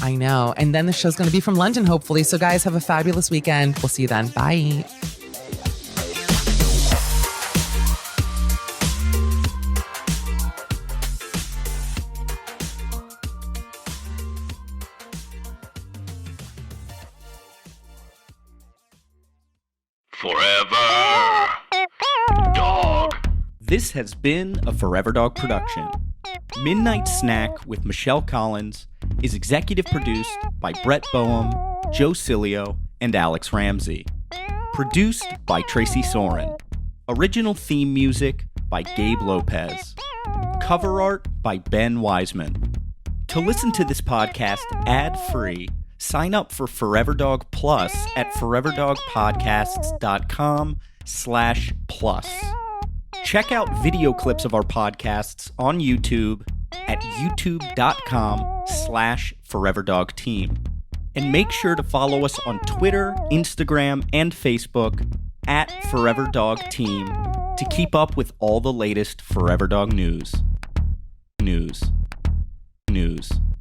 S2: I know. And then the show's going to be from London, hopefully. So guys, have a fabulous weekend. We'll see you then. Bye.
S12: Forever Dog.
S13: This has been a Forever Dog production. Midnight Snack with Michelle Collins is executive produced by Brett Boehm, Joe Cilio, and Alex Ramsey. Produced by Tracy Soren. Original theme music by Gabe Lopez. Cover art by Ben Wiseman. To listen to this podcast ad-free, sign up for Forever Dog Plus at foreverdogpodcasts.com/plus. Check out video clips of our podcasts on YouTube at youtube.com/foreverdogteam. And make sure to follow us on Twitter, Instagram, and Facebook at Forever Dog Team to keep up with all the latest Forever Dog news. lose.